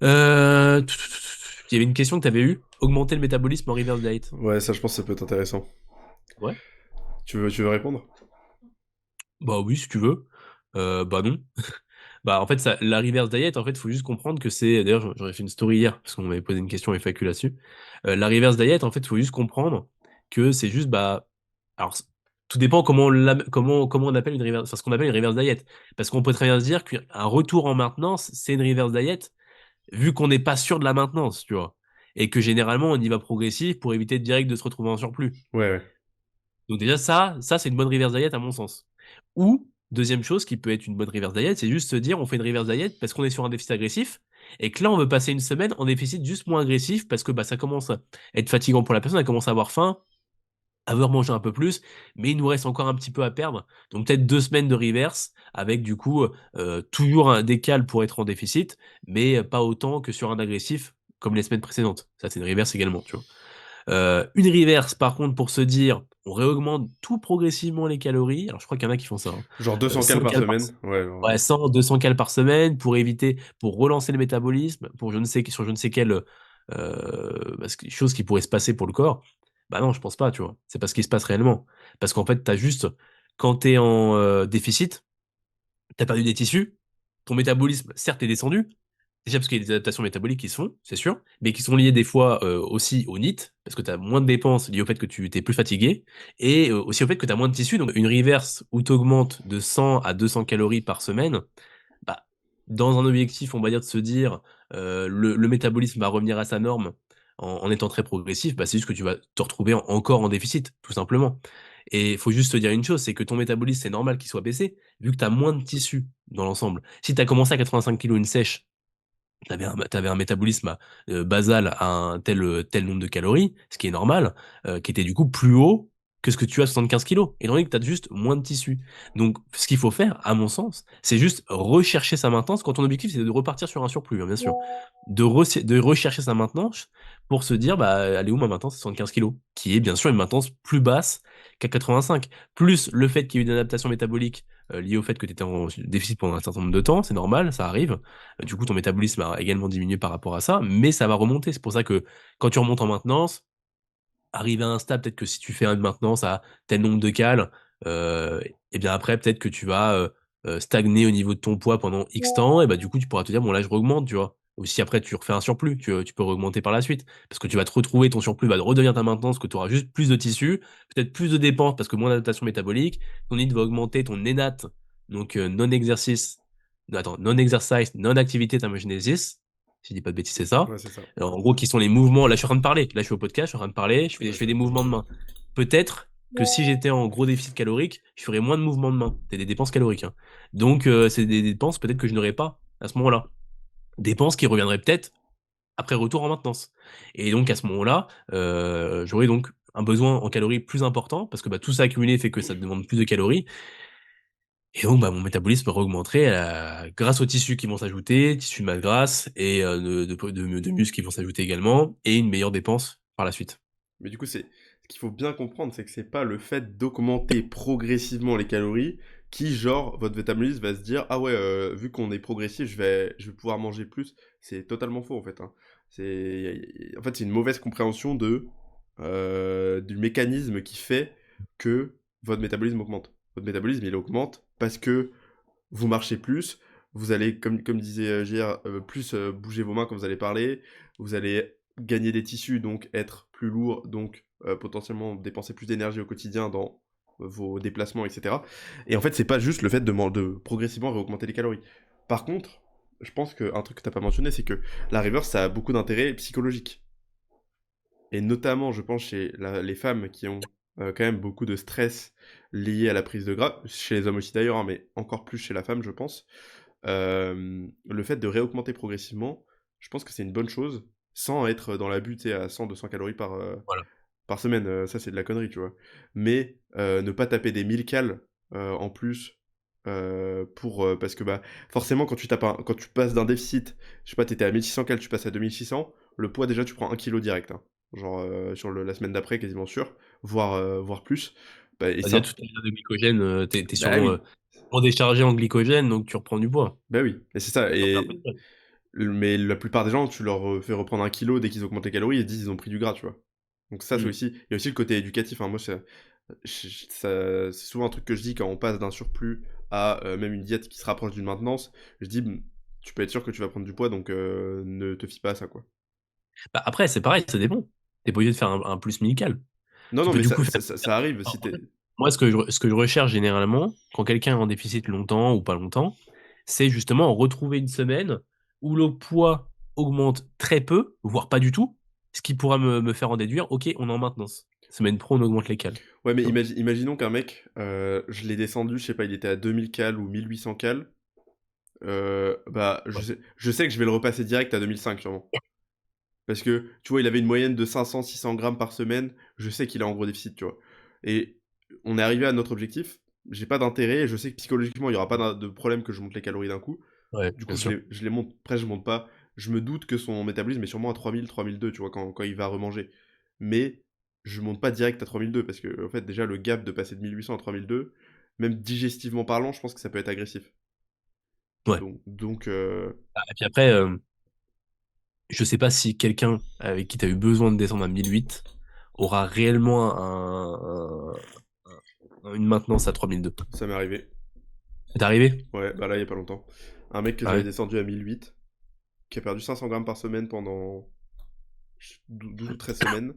Euh... Il y avait une question que tu avais eue. Augmenter le métabolisme en reverse diet. Ouais, ça, je pense que ça peut être intéressant. Ouais. Tu veux répondre? Bah oui, si tu veux. Bah non. Bah en fait, la reverse diet, en fait, il faut juste comprendre que c'est. D'ailleurs, j'aurais fait une story hier, parce qu'on m'avait posé une question FAQ là-dessus. La reverse diet, en fait, il faut juste comprendre que c'est juste, bah. Alors, tout dépend comment on appelle une reverse, enfin, ce qu'on appelle une reverse diet. Parce qu'on peut très bien se dire qu'un retour en maintenance, c'est une reverse diet, vu qu'on n'est pas sûr de la maintenance, tu vois. Et que généralement, on y va progressif pour éviter direct de se retrouver en surplus. Ouais, ouais. Donc déjà, ça c'est une bonne reverse diet à mon sens. Ou, deuxième chose qui peut être une bonne reverse diet, c'est juste se dire, on fait une reverse diet parce qu'on est sur un déficit agressif, et que là, on veut passer une semaine en déficit juste moins agressif, parce que bah, ça commence à être fatigant pour la personne, elle commence à avoir faim, à vouloir manger un peu plus, mais il nous reste encore un petit peu à perdre. Donc peut-être 2 semaines de reverse, avec du coup toujours un décal pour être en déficit, mais pas autant que sur un agressif comme les semaines précédentes. Ça, c'est une reverse également, tu vois. Une reverse, par contre, pour se dire, on réaugmente tout progressivement les calories. Alors, je crois qu'il y en a qui font ça, hein. Genre 200 100 cales par cales par, semaine. Ouais, ouais, 100, 200 cales par semaine pour éviter, pour relancer le métabolisme, pour sur je ne sais quelle chose qui pourrait se passer pour le corps. Bah non, je pense pas, tu vois. C'est pas ce qui se passe réellement. Parce qu'en fait, t'as juste, quand t'es en déficit, t'as perdu des tissus, ton métabolisme, certes, est descendu, déjà parce qu'il y a des adaptations métaboliques qui se font, c'est sûr, mais qui sont liées des fois aussi au NEAT, parce que tu as moins de dépenses liées au fait que tu es plus fatigué, et aussi au fait que tu as moins de tissus. Donc une reverse où tu augmentes de 100 à 200 calories par semaine, bah, dans un objectif, on va dire, de se dire le métabolisme va revenir à sa norme en étant très progressif, bah, c'est juste que tu vas te retrouver encore en déficit, tout simplement. Et il faut juste te dire une chose, c'est que ton métabolisme, c'est normal qu'il soit baissé, vu que tu as moins de tissus dans l'ensemble. Si tu as commencé à 85 kilos une sèche, t'avais un métabolisme basal à un tel nombre de calories, ce qui est normal, qui était du coup plus haut que ce que tu as à 75 kilos, étant donné que tu as juste moins de tissu. Donc, ce qu'il faut faire, à mon sens, c'est juste rechercher sa maintenance quand ton objectif, c'est de repartir sur un surplus, hein, bien sûr. De rechercher sa maintenance pour se dire, bah, elle est où ma maintenance à 75 kilos, qui est bien sûr une maintenance plus basse qu'à 85. Plus le fait qu'il y ait eu une adaptation métabolique liée au fait que tu étais en déficit pendant un certain nombre de temps, c'est normal, ça arrive. Du coup, ton métabolisme a également diminué par rapport à ça, mais ça va remonter. C'est pour ça que quand tu remontes en maintenance, arriver à un stade, peut-être que si tu fais une maintenance à tel nombre de cales, et bien après, peut-être que tu vas stagner au niveau de ton poids pendant X temps, et bah du coup, tu pourras te dire, bon là, je augmente, tu vois. Ou si après, tu refais un surplus, tu peux augmenter par la suite. Parce que tu vas te retrouver, ton surplus va redevenir ta maintenance, que tu auras juste plus de tissu, peut-être plus de dépenses parce que moins d'adaptation métabolique, ton NEAT va augmenter, ton NENAT, donc non-exercice, attends, non-exercise, non-activité thermogenesis, si je dis pas de bêtises, c'est ça. ouais, c'est ça. Alors, en gros, qui sont les mouvements. Là, je suis en train de parler. Là, je suis au podcast, je suis en train de parler. Je Ouais, fais c'est des vrai. mouvements de main. Peut-être que si j'étais en gros déficit calorique, je ferais moins de mouvements de main. C'est des dépenses caloriques, hein. Donc, c'est des dépenses peut-être que je n'aurais pas à ce moment-là. Dépenses qui reviendraient peut-être après retour en maintenance. Et donc, à ce moment-là, j'aurais donc un besoin en calories plus important parce que bah, tout ça accumulé fait que ça demande plus de calories. Et donc, bah, mon métabolisme augmenterait grâce aux tissus qui vont s'ajouter, tissus de masse grasse et de muscles qui vont s'ajouter également, et une meilleure dépense par la suite. Mais du coup, ce qu'il faut bien comprendre, c'est que c'est pas le fait d'augmenter progressivement les calories qui, genre, votre métabolisme va se dire, ah ouais, vu qu'on est progressif, je vais pouvoir manger plus. C'est totalement faux, en fait, hein. En fait, c'est une mauvaise compréhension du mécanisme qui fait que votre métabolisme augmente. Votre métabolisme, il augmente parce que vous marchez plus, vous allez, comme disait JR, plus bouger vos mains quand vous allez parler, vous allez gagner des tissus, donc être plus lourd, donc potentiellement dépenser plus d'énergie au quotidien dans vos déplacements, etc. Et en fait, c'est pas juste le fait de progressivement réaugmenter les calories. Par contre, je pense qu'un truc que t'as pas mentionné, c'est que la reverse, ça a beaucoup d'intérêt psychologique. Et notamment, je pense, chez les femmes qui ont quand même beaucoup de stress lié à la prise de gras, chez les hommes aussi d'ailleurs, hein, mais encore plus chez la femme, je pense. Le fait de réaugmenter progressivement, je pense que c'est une bonne chose, sans être dans l'abus, tu sais, à 100-200 calories Voilà. par semaine, ça c'est de la connerie, tu vois. Mais ne pas taper des 1000 cales en plus, parce que bah, forcément, quand tu passes d'un déficit, je sais pas, t'étais à 1600 cales, tu passes à 2600, le poids déjà, tu prends 1 kilo direct, hein. Genre sur la semaine d'après, quasiment sûr, voire plus. Bah, et Bah, déjà, ça, toute la réserve de glycogène, t'es bah oui, sûrement déchargé en glycogène, donc tu reprends du poids. bah oui, et c'est ça. Et t'en perds pas de graisse. Mais la plupart des gens, tu leur fais reprendre 1 kilo dès qu'ils augmentent les calories et disent ils ont pris du gras, tu vois. Donc ça, c'est Hmm. aussi, il y a aussi le côté éducatif, hein. Moi, c'est souvent un truc que je dis quand on passe d'un surplus à même une diète qui se rapproche d'une maintenance. Je dis, tu peux être sûr que tu vas prendre du poids, donc ne te fie pas à ça, quoi. Bah, après, c'est pareil, ça dépend. T'es pas obligé de faire un plus médical. Non, Tu non, peux mais du coup faire. ça arrive si t'es. Moi, ce que je recherche généralement, quand quelqu'un est en déficit longtemps ou pas longtemps, c'est justement retrouver une semaine où le poids augmente très peu, voire pas du tout, ce qui pourra me faire en déduire, ok, on est en maintenance. Semaine pro, on augmente les cales. Ouais, mais Tu vois? imaginons qu'un mec, je l'ai descendu, je sais pas, il était à 2000 cales ou 1800 cales. Bah, Ouais. je sais que je vais le repasser direct à 2005, sûrement. Parce que, tu vois, il avait une moyenne de 500-600 grammes par semaine. Je sais qu'il est en gros déficit, tu vois. Et on est arrivé à notre objectif. J'ai pas d'intérêt. Et je sais que psychologiquement, il y aura pas de problème que je monte les calories d'un coup. Ouais, Du bien coup, sûr. je les monte. Après, je monte pas. Je me doute que son métabolisme est sûrement à 3000, 3002, tu vois, quand il va remanger. Mais je monte pas direct à 3002 parce que, en fait, déjà, le gap de passer de 1800 à 3002, même digestivement parlant, je pense que ça peut être agressif. Ouais. Donc, Ah, et puis après, je sais pas si quelqu'un avec qui tu as eu besoin de descendre à 1008 aura réellement une maintenance à 3002. ça m'est arrivé. C'est arrivé? Ouais, bah là, il y a pas longtemps. Un mec que Ah j'avais ouais? descendu à 1008, qui a perdu 500 grammes par semaine pendant 12 ou 13 semaines.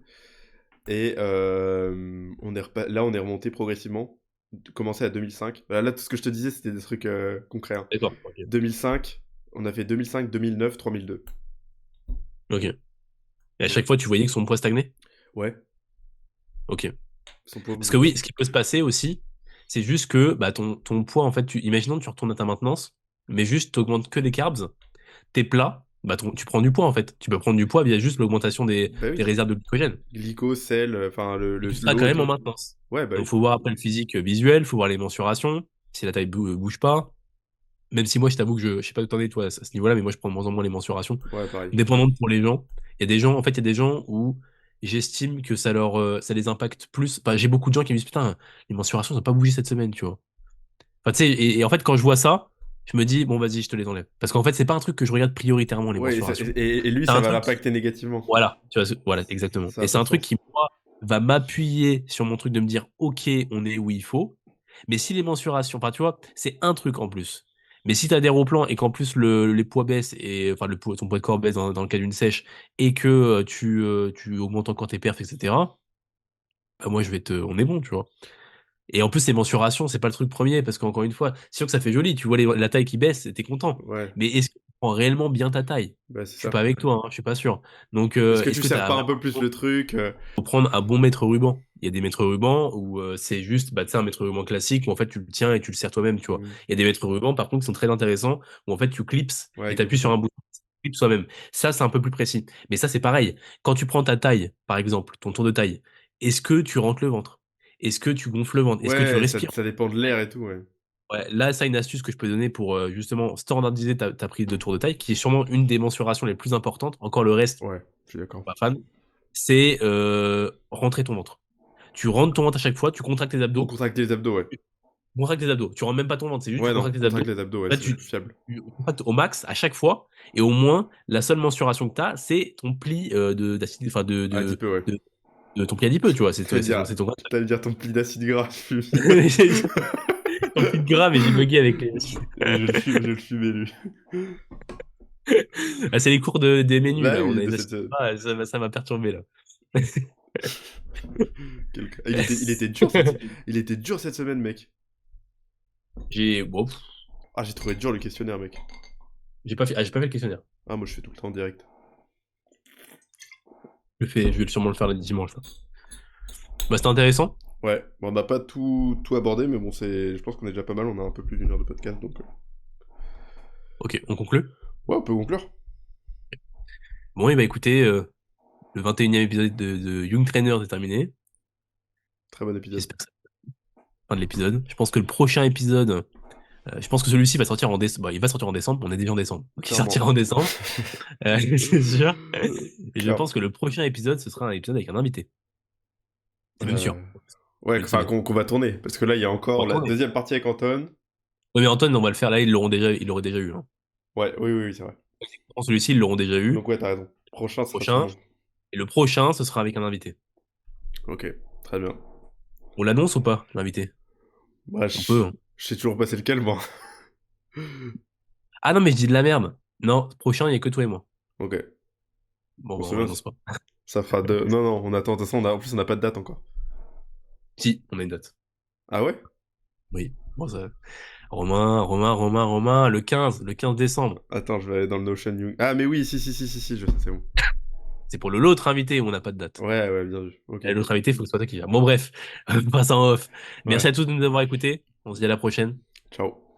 Et là, on est remonté progressivement. Commencé à 2005. Là, tout ce que je te disais, c'était des trucs concrets, hein. D'accord, ok. 2005, on a fait 2005, 2009, 3002. Ok. Et à Donc, chaque fois, tu voyais que son poids stagnait? ouais, Ok. son poids Parce bougeait que pas. oui, ce qui peut se passer aussi, c'est juste que bah, ton poids, en fait, imaginons que tu retournes à ta maintenance, mais juste tu augmentes que des carbs, tes plats, bah, tu prends du poids en fait. Tu peux prendre du poids via juste l'augmentation Bah des oui. réserves de glycogène. Glyco, sel, enfin, Et tu seras l'eau quand et même en tout. maintenance. Ouais, bah Donc, oui. faut voir après le physique visuel, faut voir les mensurations, si la taille bouge pas. Même si moi, je t'avoue que je sais pas où t'en es, toi, à ce niveau-là, mais moi, je prends de moins en moins les mensurations, Ouais, pareil. dépendant pour les gens. Il y a des gens, en fait, il y a des gens où j'estime que ça les impacte plus. Enfin, j'ai beaucoup de gens qui me disent, putain, les mensurations n'ont pas bougé cette semaine, tu vois. Enfin, tu sais, et en fait, quand je vois ça, je me dis, bon, vas-y, je te les enlève. Parce qu'en fait, c'est pas un truc que je regarde prioritairement, les Ouais, mensurations. et lui, C'est ça un va truc l'impacter négativement. voilà, tu vois, voilà, exactement. Ça Et a c'est pas un de truc sens. qui, moi, va m'appuyer sur mon truc de me dire, OK, on est où il faut. Mais si les mensurations, enfin, tu vois, c'est un truc en plus. Mais si tu as des replans et qu'en plus les poids baissent, et enfin, ton poids de corps baisse dans le cas d'une sèche, et que tu augmentes encore tes perfs, etc., bah, moi, on est bon, tu vois. Et en plus, les mensurations, c'est pas le truc premier, parce qu'encore une fois, c'est sûr que ça fait joli, tu vois la taille qui baisse, t'es content. Ouais, Mais est-ce que tu prends réellement bien ta taille? bah c'est Je suis ça. pas avec toi, hein, je suis pas sûr. Donc, Est-ce que est-ce tu que serres t'as pas un peu vraiment plus le truc faut prendre un bon maître ruban. Il y a des maîtres rubans où c'est juste, bah, tu sais, un maître ruban classique où en fait tu le tiens et tu le serres toi-même, tu vois. Hmm. Il y a des maîtres rubans par contre qui sont très intéressants où en fait tu clips Ouais, et avec tu le appuies sur bouton. un bouton, tu clips toi-même. Ça, c'est un peu plus précis. Mais ça, c'est pareil. Quand tu prends ta taille, par exemple, ton tour de taille, est-ce que tu rentres le ventre? Est-ce que tu gonfles le ventre? Est-ce que tu Ouais, respires? ça dépend de l'air et tout, ouais. Ouais, là, ça, une astuce que je peux donner pour justement standardiser ta prise de tour de taille, qui est sûrement une des mensurations les plus importantes. Encore le reste, Ouais, je suis d'accord. pas fan. C'est rentrer ton ventre. Tu rentres ton ventre à chaque fois, tu contractes tes Pour abdos, contracter les abdos, ouais. tu contractes tes abdos. Tu rentres même pas ton ventre, c'est juste tu Ouais, non, contractes tes abdos. contracte les abdos, ouais, Là, c'est le plus fiable. tu contractes au max à chaque fois, et au moins, la seule mensuration que tu as, c'est ton pli d'acide, enfin Adipeux, ouais. de ton pli adipeux, tu vois. C'est T'allais dire, c'est ton, t'allais dire ton pli d'acide gras. ton pli de gras, mais j'ai bugué avec les. Je le fumais, lui. Ah, c'est les cours des menus, Bah là. On oui, a de une cette... assiette gras, ça m'a perturbé, là. Il était dur cette semaine, mec. Bon, Ah, j'ai trouvé dur le questionnaire, mec. j'ai pas fait le questionnaire. Ah, moi, je fais tout le temps en direct. Je vais sûrement le faire le dimanche, là. Bah, c'était intéressant. Ouais, bon, on n'a pas tout abordé, mais bon, je pense qu'on est déjà pas mal, on a un peu plus d'une heure de podcast, donc... Ok, on conclut. Ouais, on peut conclure. Bon, et bah écoutez, le 21e épisode de Young Trainer est terminé. Très bon épisode. J'espère que c'est la fin de l'épisode. Je pense que le prochain épisode, je pense que celui-ci va sortir en décembre. Bah, il va sortir en décembre, on est déjà en décembre. Donc il Clairement. sortira en décembre, c'est sûr. Et je Clairement. pense que le prochain épisode, ce sera un épisode avec un invité. C'est même sûr. Euh, Ouais, Une enfin, semaine. qu'on va tourner, parce que là, il y a On encore va la tourner. deuxième partie avec Anton. Oui, mais Anton, on va le faire là, il l'aurait déjà eu, hein. Ouais, oui, oui, oui, c'est vrai. Pour celui-ci, ils l'auront déjà eu. Donc ouais, t'as raison. Prochain, ce sera tout le Prochain. monde. Et le prochain, ce sera avec un invité. Ok, très bien. On l'annonce ou pas, l'invité? Bah, On peut, hein. je sais toujours pas c'est lequel, moi. Ah non, mais je dis de la merde. Non, prochain, il n'y a que toi et moi. Ok. Bon, Bon, bah, c'est on bien, l'annonce pas. ça fera deux... Non, non, on attend, de toute façon, en plus, on n'a pas de date encore. Si, on a une date. Ah ouais? Oui. Bon, ça... Romain, le 15 décembre. Attends, je vais aller dans le Notion You. Ah, mais oui, si, je sais, c'est bon. C'est pour l'autre invité où on n'a pas de date. Ouais, ouais, bien vu. Ok, Et ok. l'autre invité, il faut que ce soit toi qui vienne. Bon, bref, on passe en off. Ouais. Merci à tous de nous avoir écoutés. On se dit à la prochaine. Ciao.